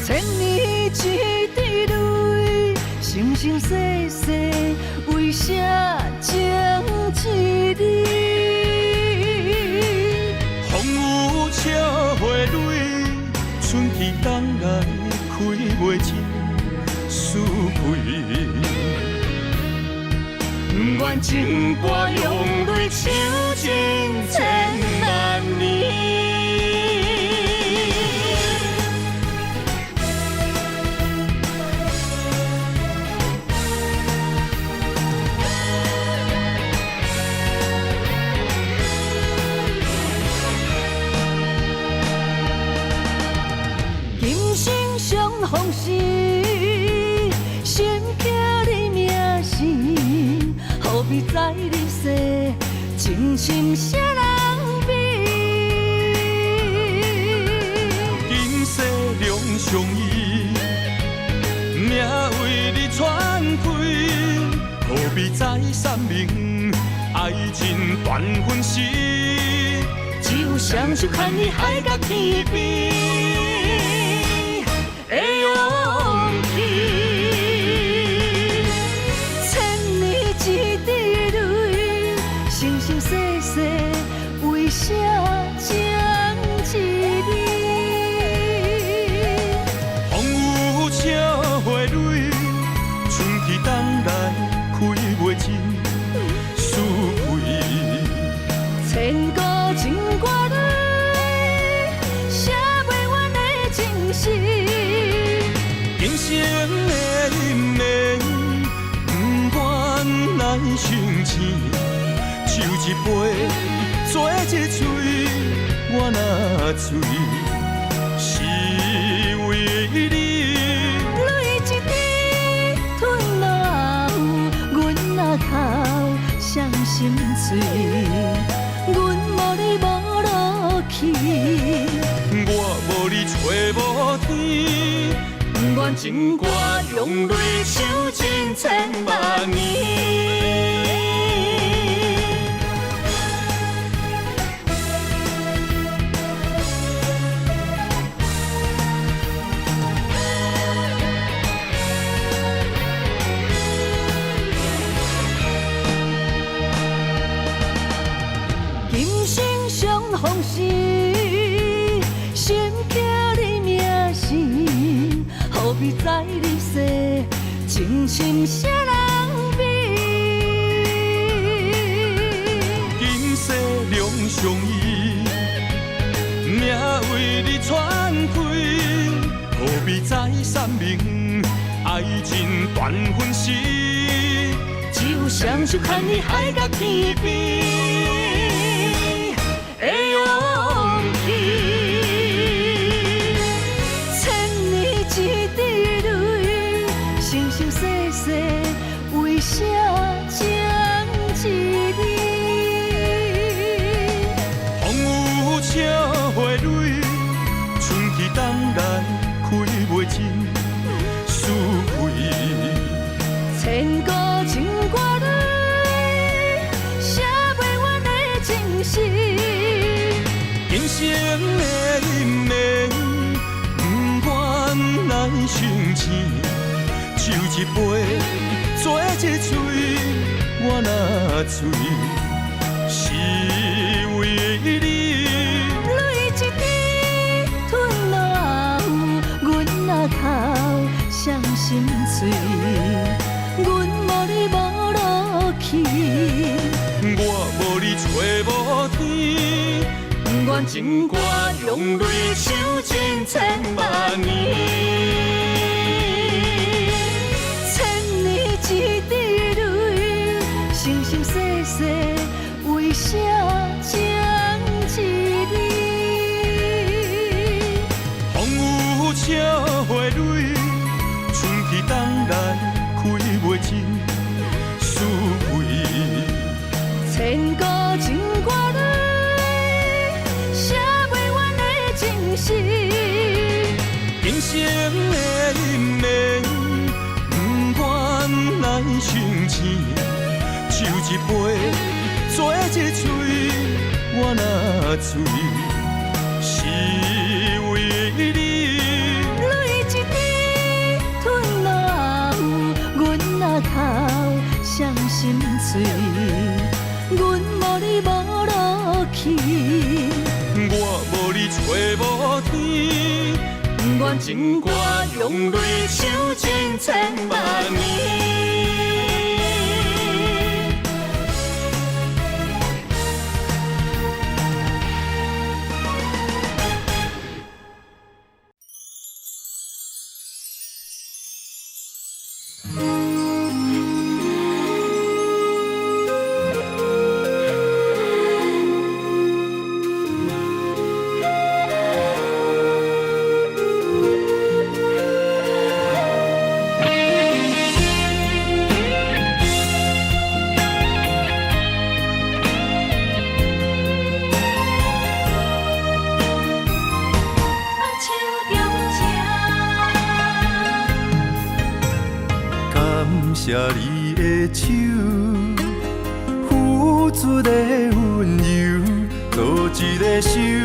千年一滴泪，生生世世为啥情一字？风雨车花蕊，春去冬来开袂尽思开。愿情歌用泪唱尽千万年。风是心刻你名字，何必在你世情深啥人比？今世两相依，命为你传开，何必再三明？爱情断分时，只有双手牵你海角天边。的勇气，千年一滴泪，生生世世为啥情一字？风雨车花蕊，春去冬来开袂尽思开。千古情歌里，写袂完的情诗。今生的因缘，不愿来相欠，抽一杯，做一嘴，我若醉，是为你。泪一滴吞落喉，阮若哭伤心碎，阮无你无落去，我无你找无天。愿情歌用泪唱尽千万年。今生相逢时，心刻你名字。何必在你世情深啥人比？今世两相依，命为你传开，何必再三明？爱情断分时，只有双手牵你海角天边的勇气。千年一滴泪，生生世世为啥情一你？风雨车花蕊，春去冬来开袂尽思悔。千古情歌里，写不完的情诗。今生的因缘，不愿来相欠，手一杯，做一嘴，我若醉，是为你。泪一滴吞落后，阮若哭伤心碎，阮无你无路去，我无你找无天，愿情歌用泪唱尽千万年。千年一滴泪，生生世世为啥情一你？风雨车花蕊，春去冬来开袂尽思悔。千古情歌里，写不完的情诗。今生的因缘，不愿来相欠，手一杯，做一嘴，我若醉，是为你。泪一滴吞落后，阮若哭伤心碎，阮无你无路去，我无你找无天，愿情歌用泪唱尽千万年。谢你的手，付出的温柔，做一个手，予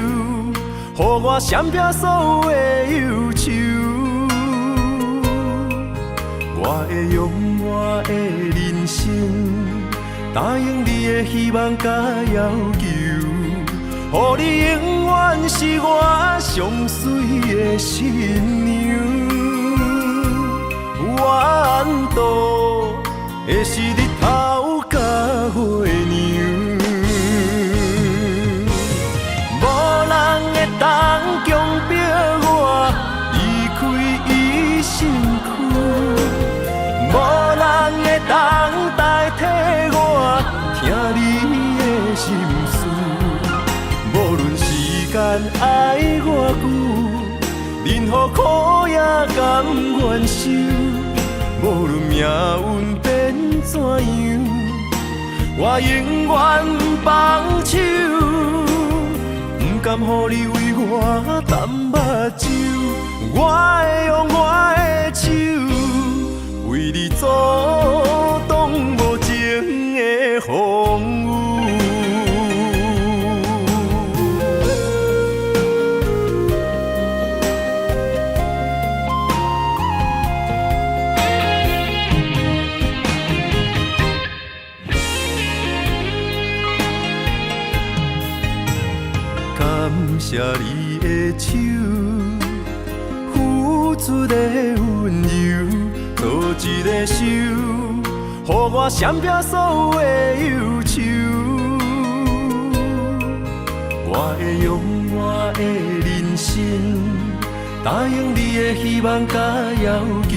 我闪避所有的忧愁。我会用我的人生，答应你的希望甲要求，予你永远是我上水的新娘。缘途会是日头甲月亮，无人会当强迫我离开伊身躯，无人会当代替我听你的心事。无论时间爱偌久，任何苦也甘愿受。无论命运变怎样，我永远放手，不甘予你为我淡目睭。我会用我的手，为你阻挡无情的风雨。谢你的手，付出的温柔，做一个手，予我闪避所有的忧愁。我会用我的人生，答应你的希望甲要求，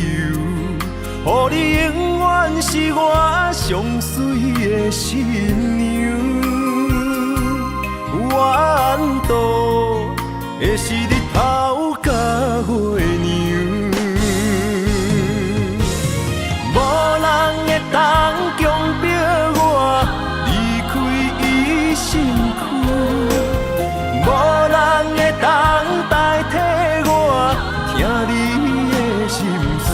予你永远是我上水的新娘。缘途会是日头甲月亮，无人会当强迫我离开伊身躯，无人会当代替我听你的心事。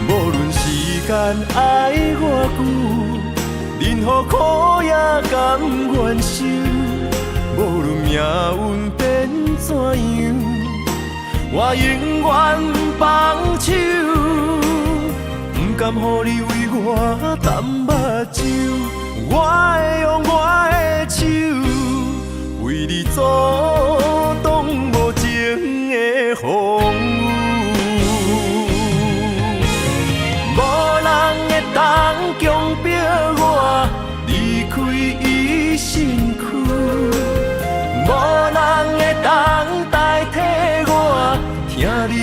无论时间爱偌久，任何苦也甘愿受。无论命运变怎样，我永远放手，不甘予你为我淡目睭。我会用我的手，为你阻挡无情的风雨。无人会当强迫我离开伊身躯。无人会当代替我听你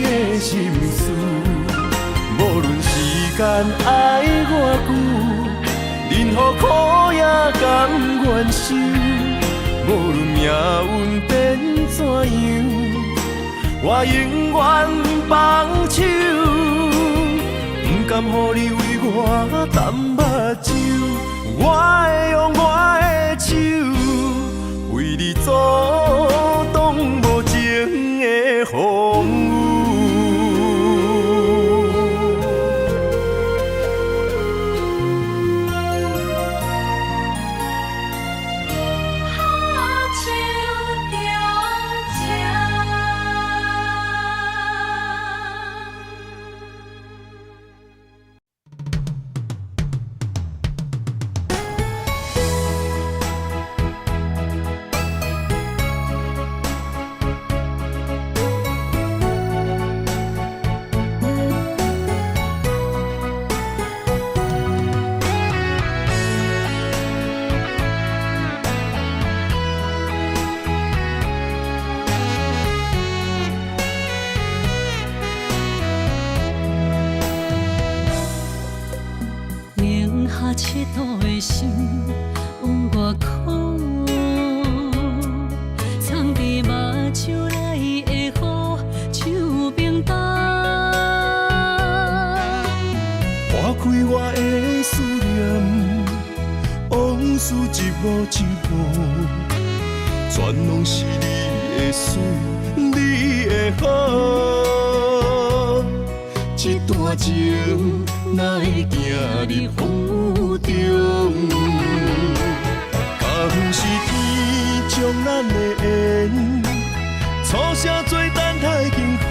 的心事，无论时间爱偌久，任何苦也甘愿受。无论命运变怎样，我永远放手，不甘予你为我淡目睭。我会用我的手，为你阻挡无情的风雨。佚佗的心往外哭，藏伫目睭内的雨，手冰冻。划开我的思念，往事一幕一幕，全拢是你的水，你的好。这段情哪会行入风雨中？敢不是天将咱的缘，初声做等待幸福。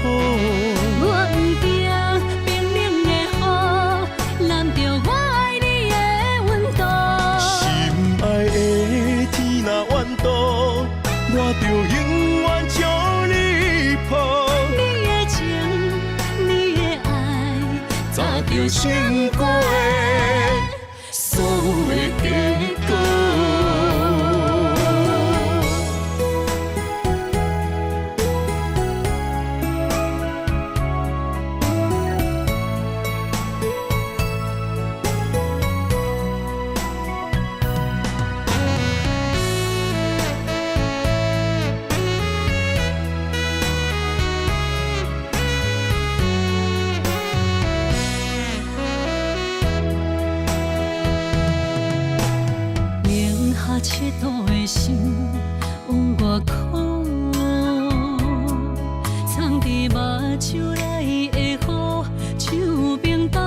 我不惊冰冷的雨，淋着我爱你的温度。心爱的天若怨妒，我就永远将你抱。你的情，你的爱，早就想过的所有的结果。佚佗的心往外哭，藏伫目睭内的雨，手冰冻。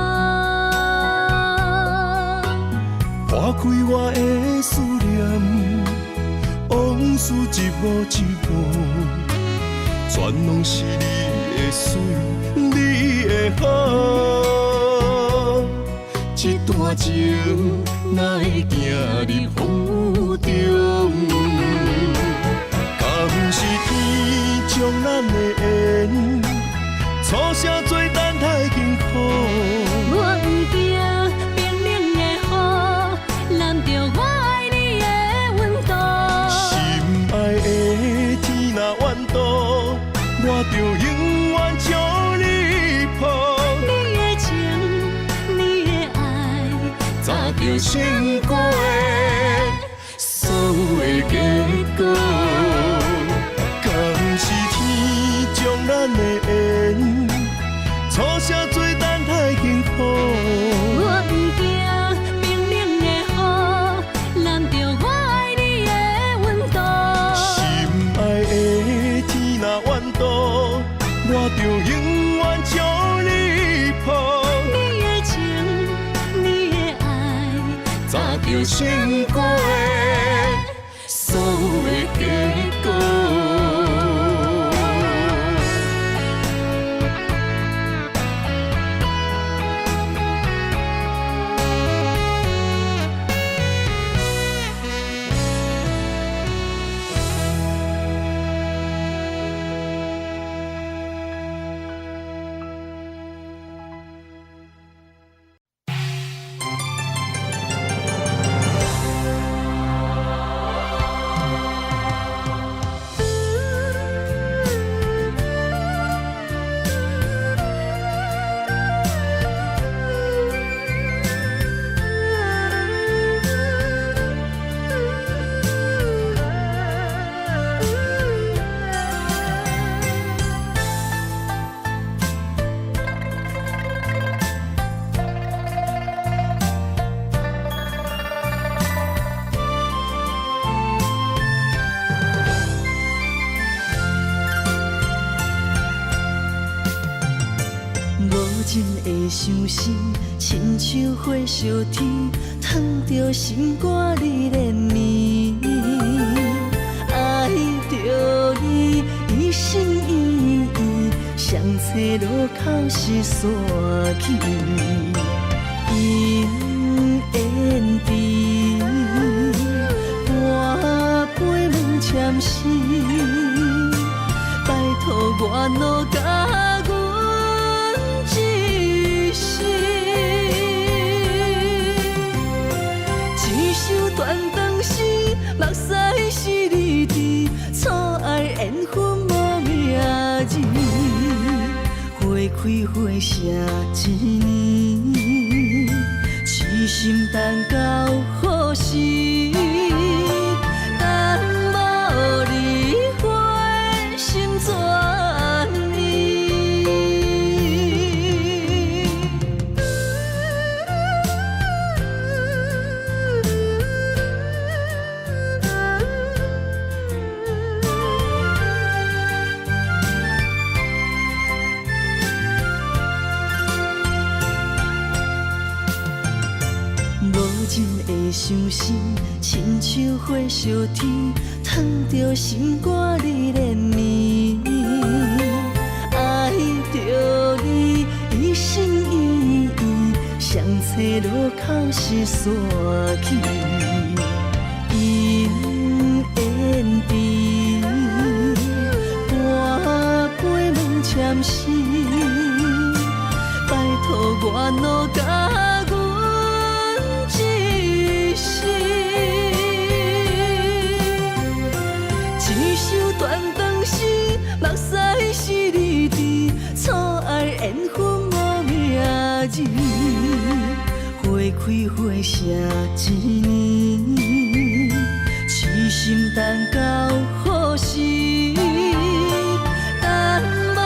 划开我的思念，往事一幕一幕，全拢是你的水，你的好。这段情哪会行入风雨中？敢不是天将咱的缘，初声做等待幸福。我不惊冰冷的雨，淋着我爱你的温度。心爱的天若怨妒，我就永远将你抱。你的情，着成果的所有的结果。敢是天将咱的缘，错写做等待幸福。我不惊冰冷的雨，淋着我爱你的温度。心爱的天若怨妒，我就永远将你抱。你的情，你的爱，找着成果的所有的结果。情的伤心，亲像火烧天，烫着心肝你连绵。爱着你，一心一意，相册路口是山去。姻缘甜，半杯问签诗，拜托我努甲阮一世。一首断肠诗，目屎是你滴，错爱缘分无名字。花开花谢一年，痴心等到何时？等无你，花心怎呢？无情的伤心，亲像火烧天，烫着心肝你连绵。爱着你，一心一意，相册路口是山去。姻缘甜，半杯问签诗，拜托我努甲一世，一首断肠诗，目屎是你滴，错爱缘分无名字。花开花谢一年，痴心等到何时？等无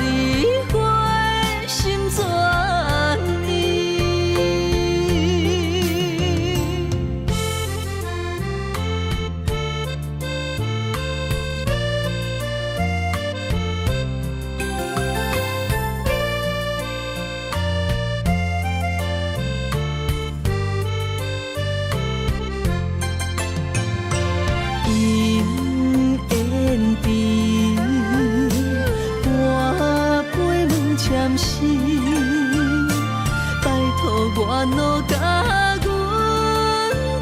你，花心怎呢？姻缘甜，半杯问签诗，拜托我努甲阮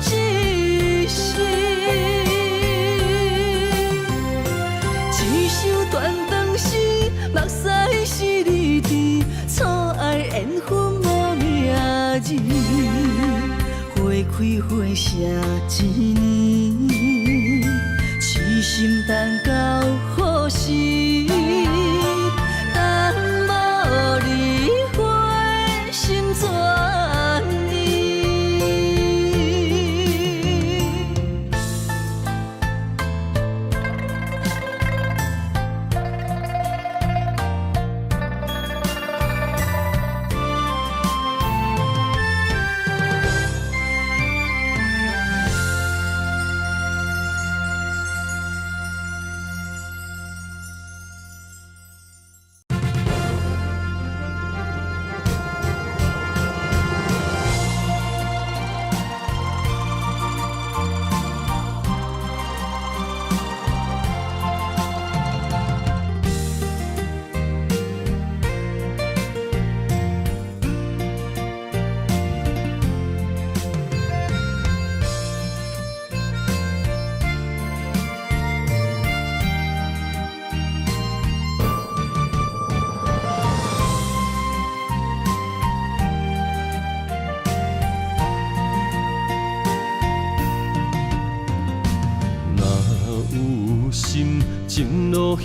一世。一首断肠诗，目屎是你滴，错爱缘分无名字。花开花谢一年，痴心等到何时？等无你，花心怎呢？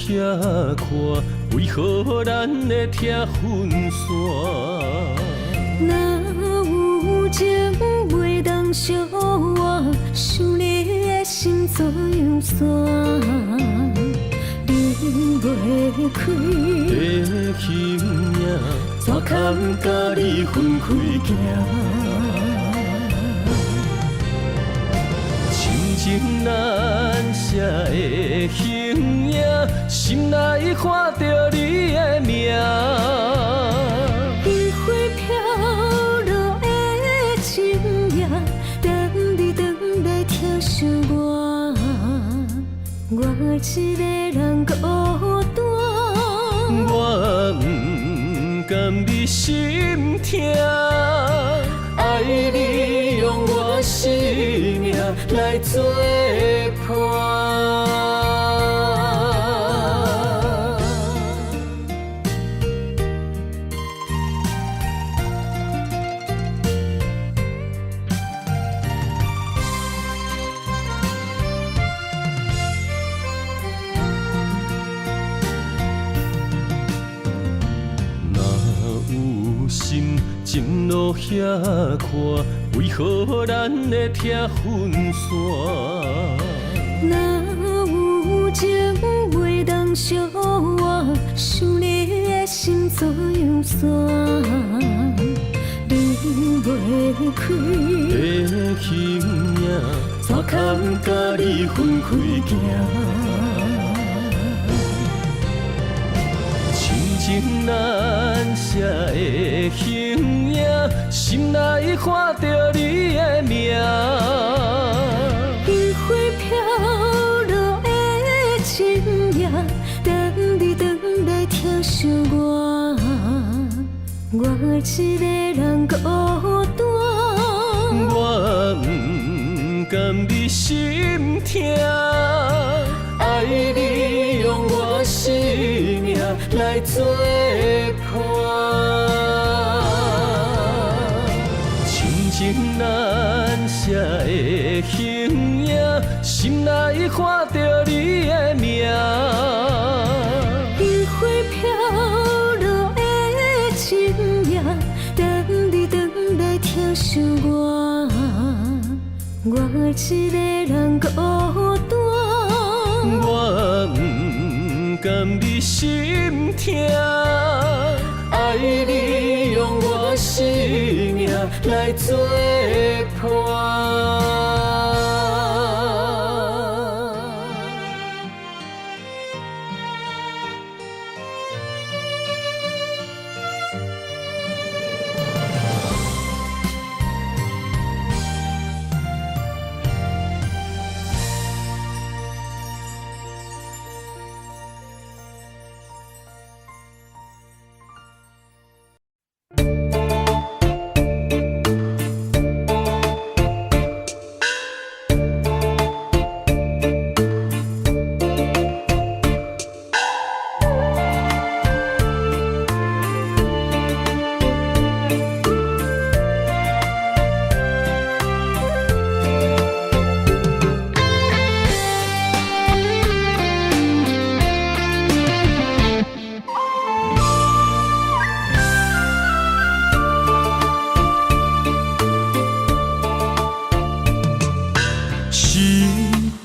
遐看，为何咱的拆分线？若有情袂当相换，想你的心怎样散？离袂开的形影，怎堪甲你分开行？亲情难舍的形影，心内看着你的名。烟花飘落的深夜，等你等来疼惜我，我一个人孤单。我不甘你心痛，爱你用我生命来作伴。情路遐宽，为何咱的拆分线？若有情袂当相换，想你的心怎样散？离袂开的形影，怎堪甲你分开行？亲情难舍的形影，心内看着你的名。烟花飘落的深夜，等你等来疼惜我，我一个人孤单。我不甘你心痛，爱你用我生命来作伴。亲情难舍的形影，心内看着你的名。烟花飘落的深夜，等你等来疼惜我，我一个人孤单。我不甘你心痛，爱你用我生命来作伴。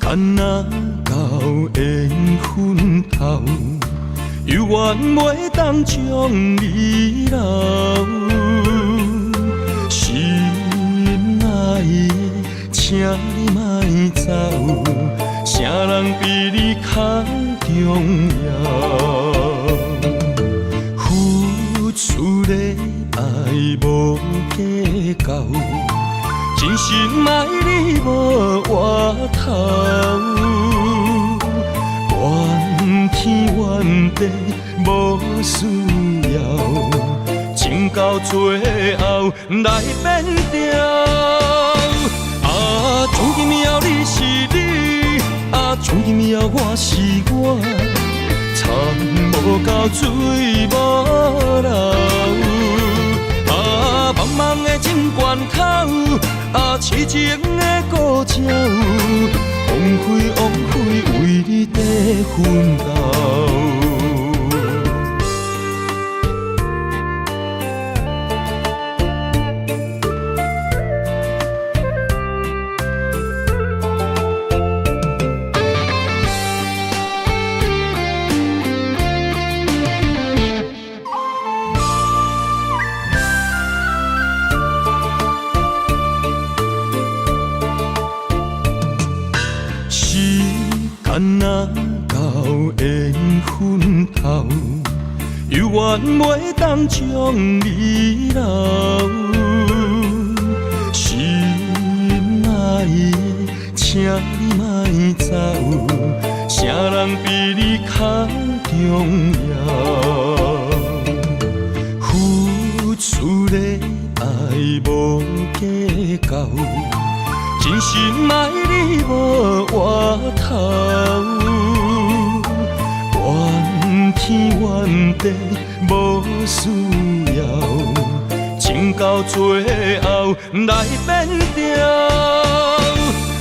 干那到缘分头，犹原袂当将你留。心爱的，请你莫走，啥人比你较重要？付出的爱无计较。真心爱你无回头，怨天怨地无需要，情到最后来变调。啊，从今以后你是你，啊，从今以后我是我，田无到水无流。啊，茫茫的情关头。啊，痴情的故鸟，枉费枉费为你地奋斗。干若到缘分头，犹原袂当将你留。心爱的，请你莫走，啥人比你较重要？付出的爱无计较。真心爱你无回头，怨天怨地无需要，情到最后来变调。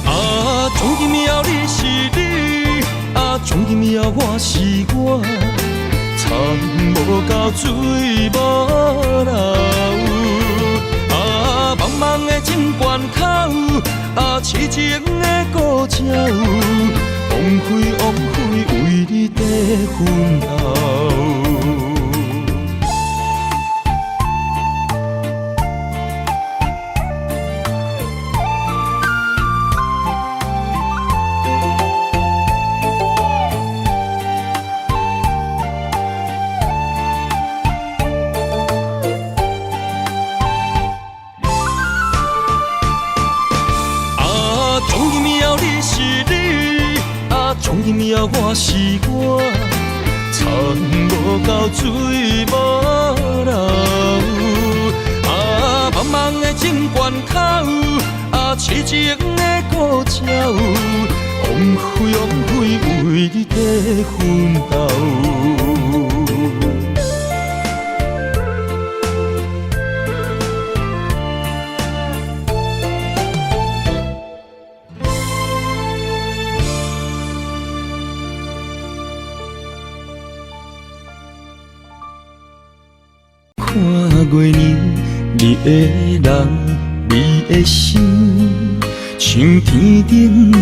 啊，从今以后你是你，啊，从今以后我是我，田无到水无流。啊，茫茫的情关口。啊，痴情的故鸟，枉费枉费为你在奋斗。从今以后我是我，田无到水无流。啊，茫茫的情关口，啊，痴情的故鸟，枉费枉费为你在奋斗。看过你，你的人，你的心，像天顶的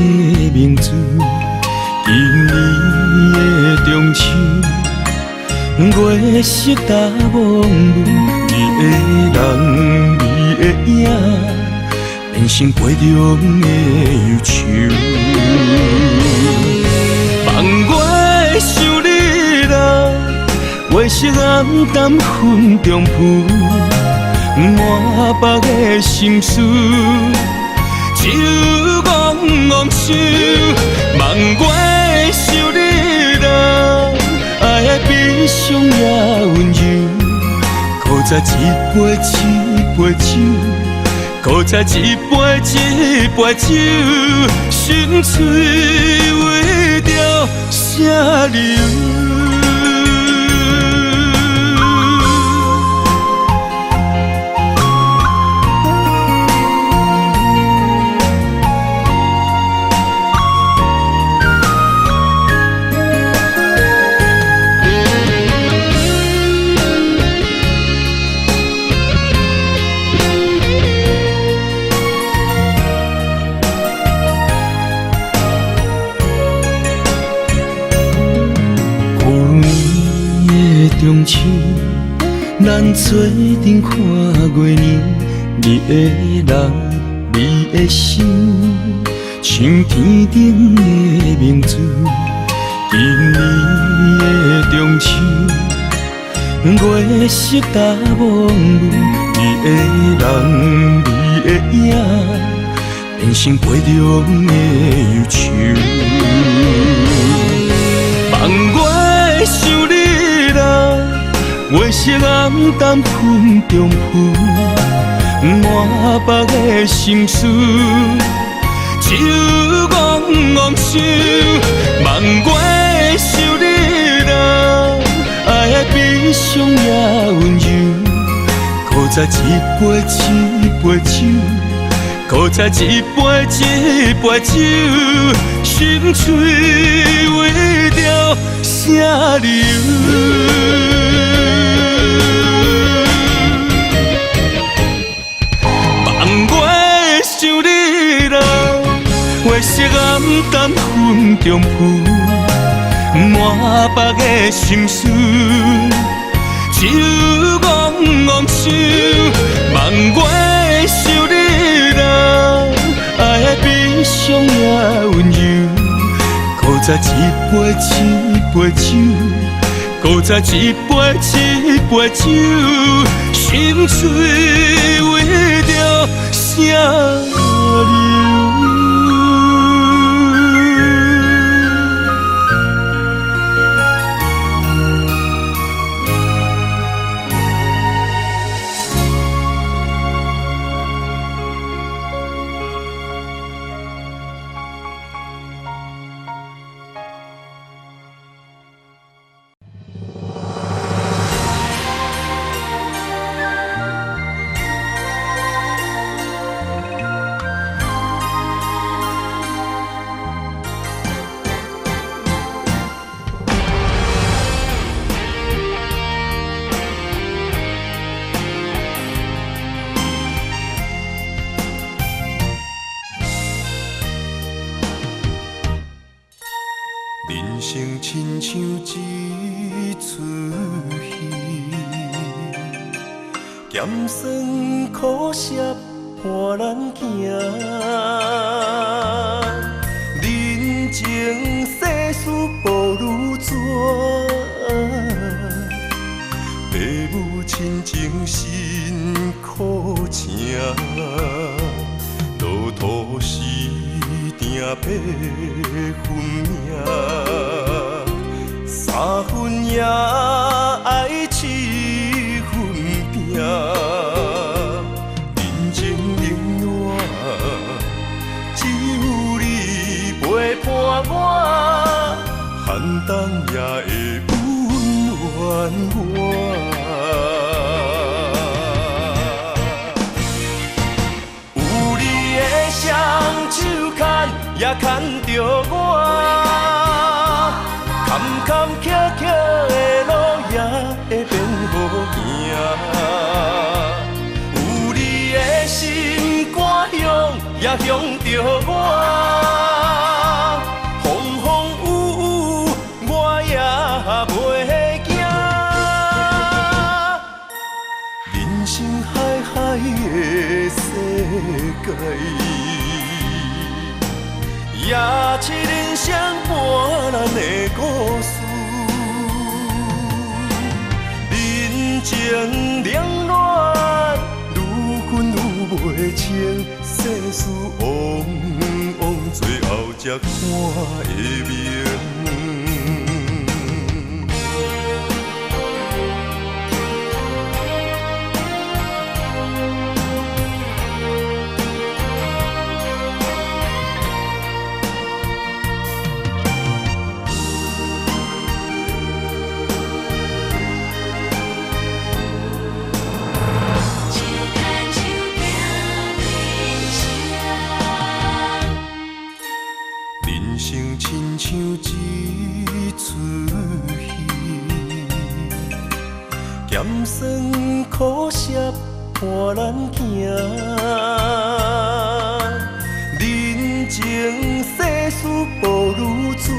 明珠。今年的中秋，月色大蒙雾，你的人，你的影，变成杯中的忧愁。望我想你来。月色暗淡云中浮，满腹的心事，只有怣怣想。望我想你来，爱的悲伤也温柔。搁再一杯一杯酒，搁再一杯一杯酒，心碎为着啥理由？中秋，咱做阵看过年，你的人，你的心，像天顶的明珠。今年的中秋，月色大蒙雾，你的人，你的影，变成杯中的忧愁。望我想你来，月色暗淡云中浮，满腹的心事，只有怣怣想。望我想你来，爱的悲伤也温柔。搁再一杯一杯酒，搁再一杯一杯酒，心碎为着啥理由？望我会想你啦，月色暗淡云中浮，满腹的心事，只有戆戆想。望我会想你啦，爱的悲伤也温柔，搁再一杯一杯酒，搁再一杯一杯酒，心碎为着啥理由？人生亲像一出戏，咸酸苦涩伴咱行。人情世事无如纸，父母亲情辛苦情，路途时定白分命，三分也爱七分拼，人情冷暖，只有你陪伴我，寒冬也会温暖我。有你的双手牵，也牵着我，坎坎坷坷的路也会变好行。有你的心肝向，也向着我，风风雨雨我也袂惊。人生海海的世界，也是人生伴咱的故事，人情冷暖，愈分愈袂清，世事往往最后才看会明。人生亲像一出戏，咸酸苦涩伴咱行。人情世事无如纸，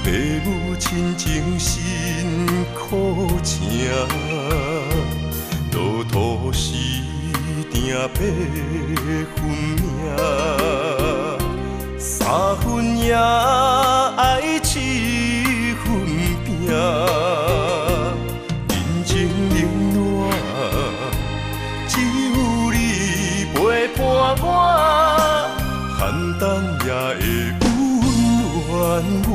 父母亲情辛苦情，路途时定白分命，三分也爱七分拼，人情冷暖，只有你陪伴我，寒冬也会温暖我。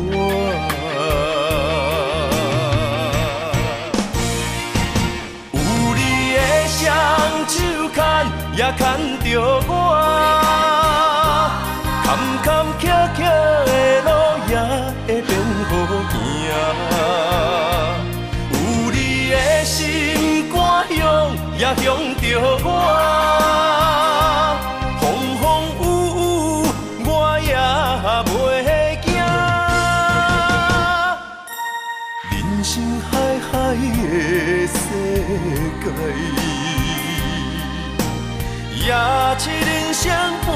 有你的双手牵，也牵着我，坎坎坷坷的路也会变好行。有你的心肝向，也向着我，风风雨雨我也袂惊。人生海海的世界，也七人相伴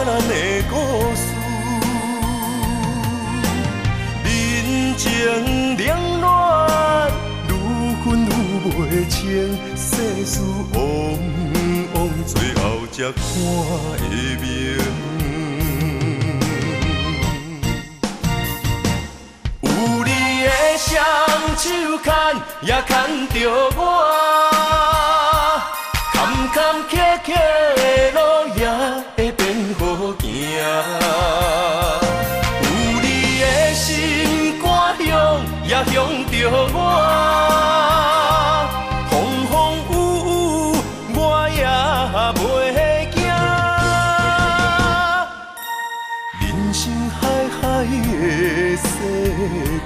咱的故事。人情冷暖，愈分愈袂清，世事往往最后才看会明。有你的双手牵，也牵着我，坎坎坷坷的路也会变好行。有你的心肝向，也向着我，风风雨雨我也袂惊。人生海海的世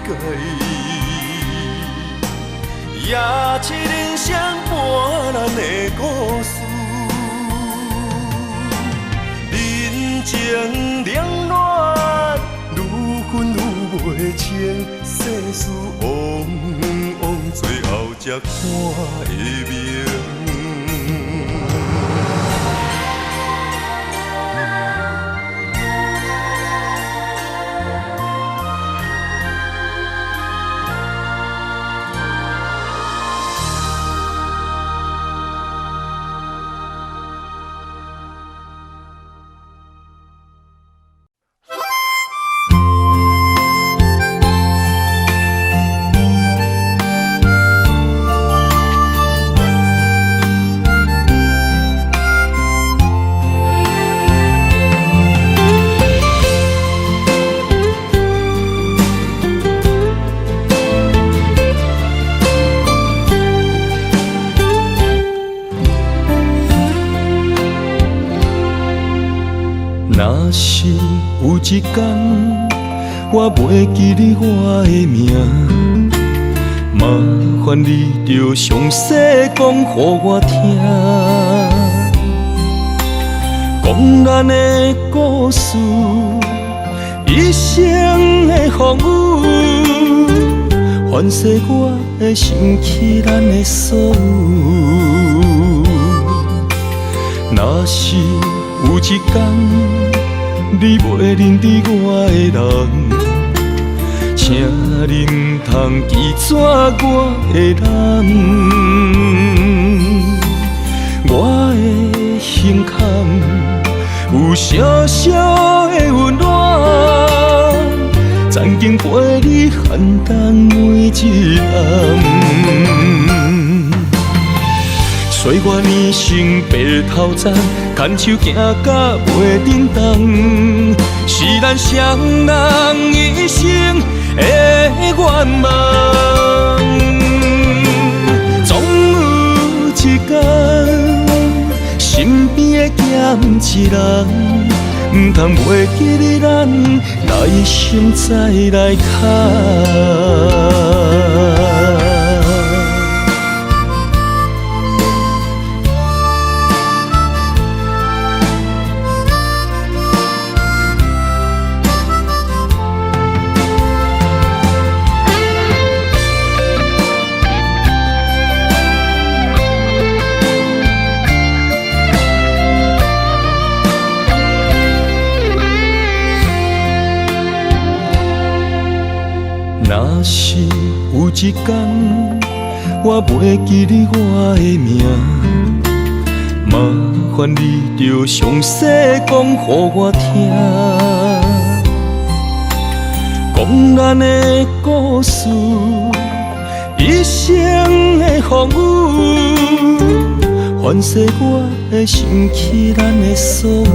界，也七人相伴咱的故事。人情冷暖，愈分愈袂清，世事往往最后才看会明。若是有一天我袂记得我的名，麻烦你着详细讲予我听，讲咱的故事，一生的风雨，反噬我的心起咱的所有。若是有一天，你袂认得我的人，请你唔通记住我的难。我的胸坎有小小的温暖，曾经陪你寒冬每一暗。岁月年成白头鬃，牵手行到袂振动，是咱双人一生的愿望。总有一天，身边的欠一人，唔通袂记得咱来生再来看。若是有一天我袂记得我的名，麻烦你着详细讲予我听，讲咱的故事，一生的风雨，反噬我的心起咱的所有。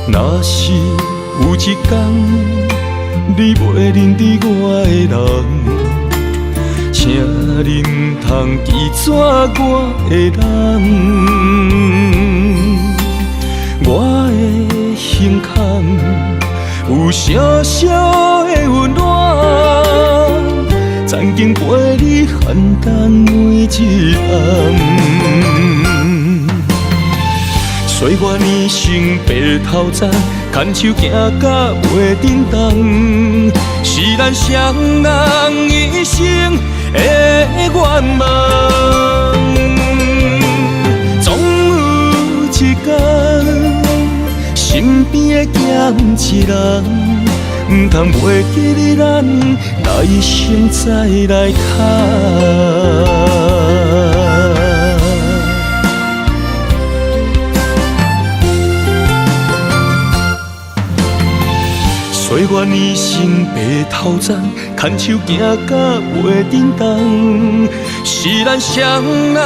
若是有一天，你袂认得我的人，请你唔通记住我的难。我的胸坎有小小的温暖，曾曾经陪你寒冬每一暗。岁月年成白头鬃，牵手行到袂振动，是咱双人一生的愿望。总有一天，身边会减一人，唔通袂记你咱来生再来谈。岁月年成白头鬃，牵手行到袂振动，是咱双人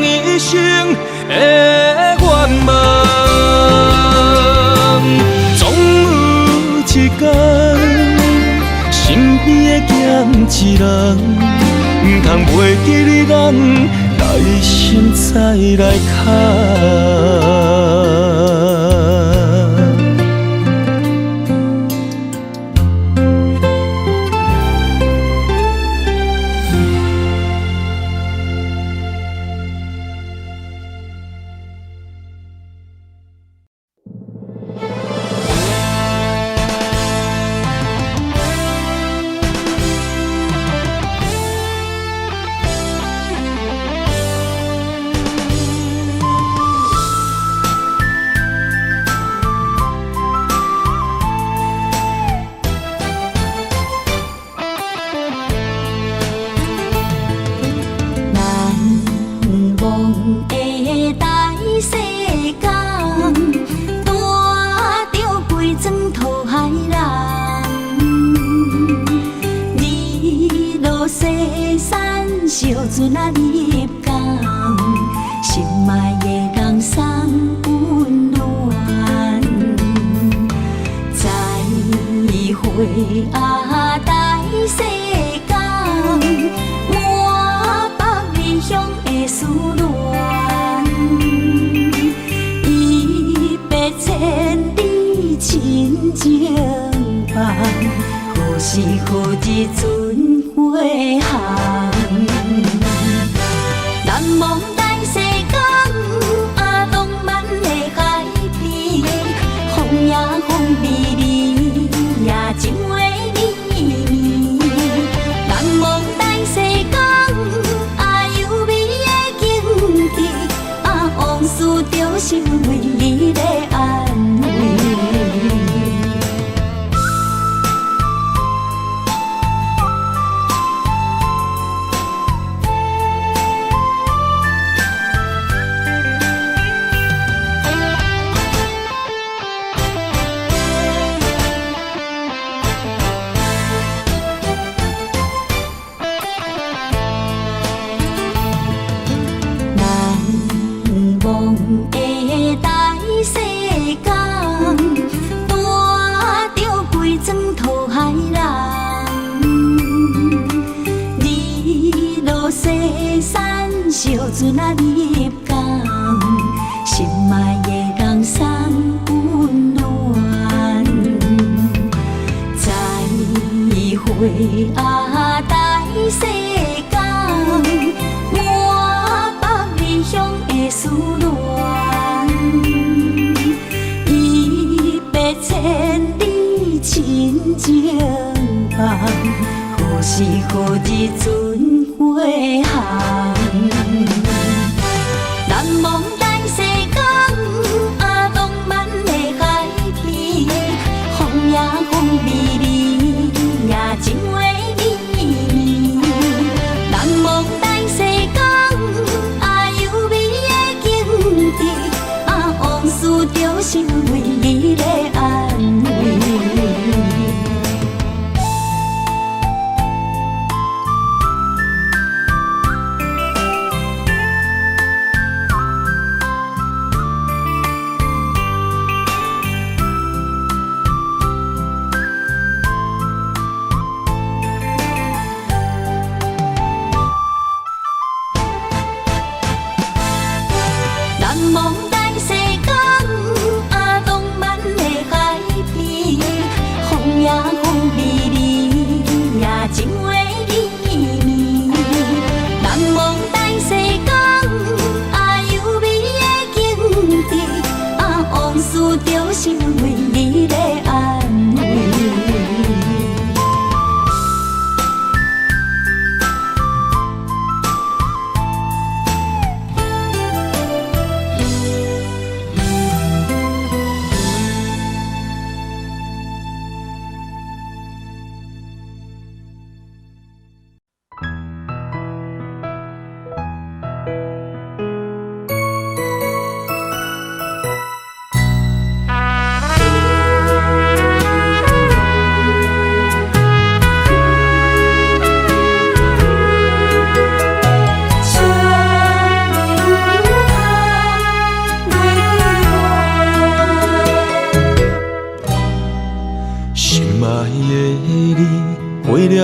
一生的愿望。总有一天，身边会减一人，唔通袂记你咱来生再来谈。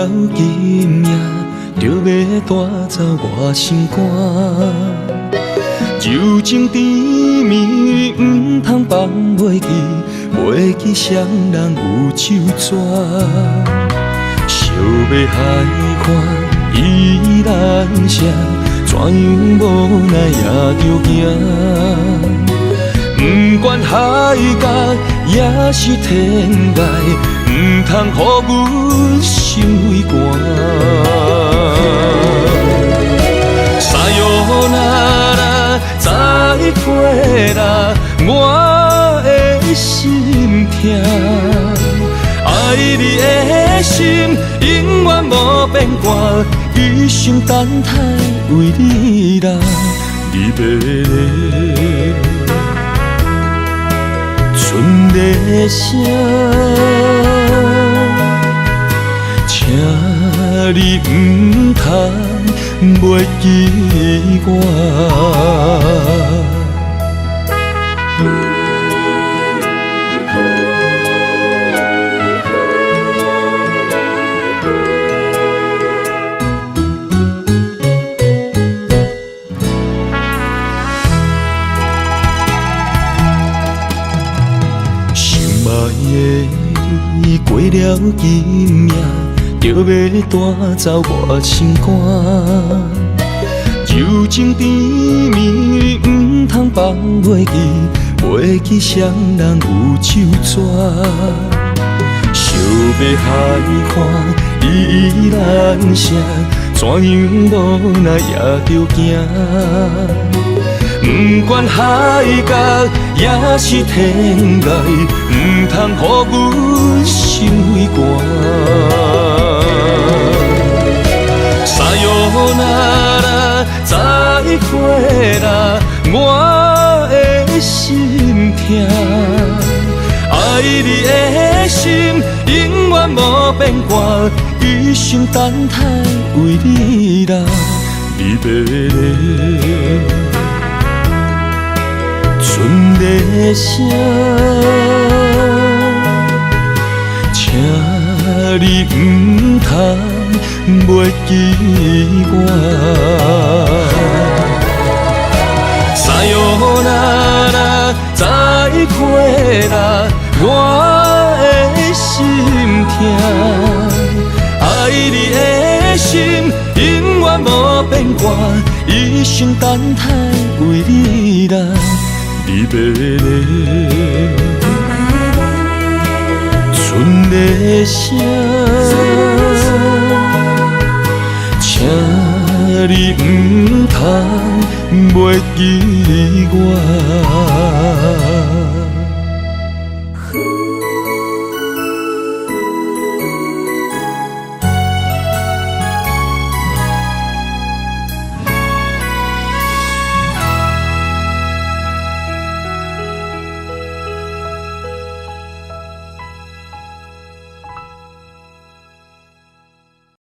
了今夜，就要带走我心肝。柔情甜蜜，唔通放袂记，袂记双人有手纸。烧要海看依然声，怎样无奈也着行。不管海角也是天涯，唔通予阮心为寒。沙哟那拉，再会啦，我的心痛。爱你的心永远无变卦，一生等待为你啦，你要来。春的声，请你唔通袂记我。你过了今夜，就要带走我心肝。柔情甜蜜，唔通放袂记，袂记双人有手纸。烧要海看依然声，怎样无奈也着行。不管海角也是天涯，唔通予阮心为寒。沙哟那拉，再会啦，我的心痛。爱你的心永远无变卦，一生等待为你啦，你要来。春的声，请你唔通袂记我。沙哟那拉，再会啦，我的心痛。爱你的心永远无变卦，一生等待为你啦，你要来。春的声，请你唔通袂记我。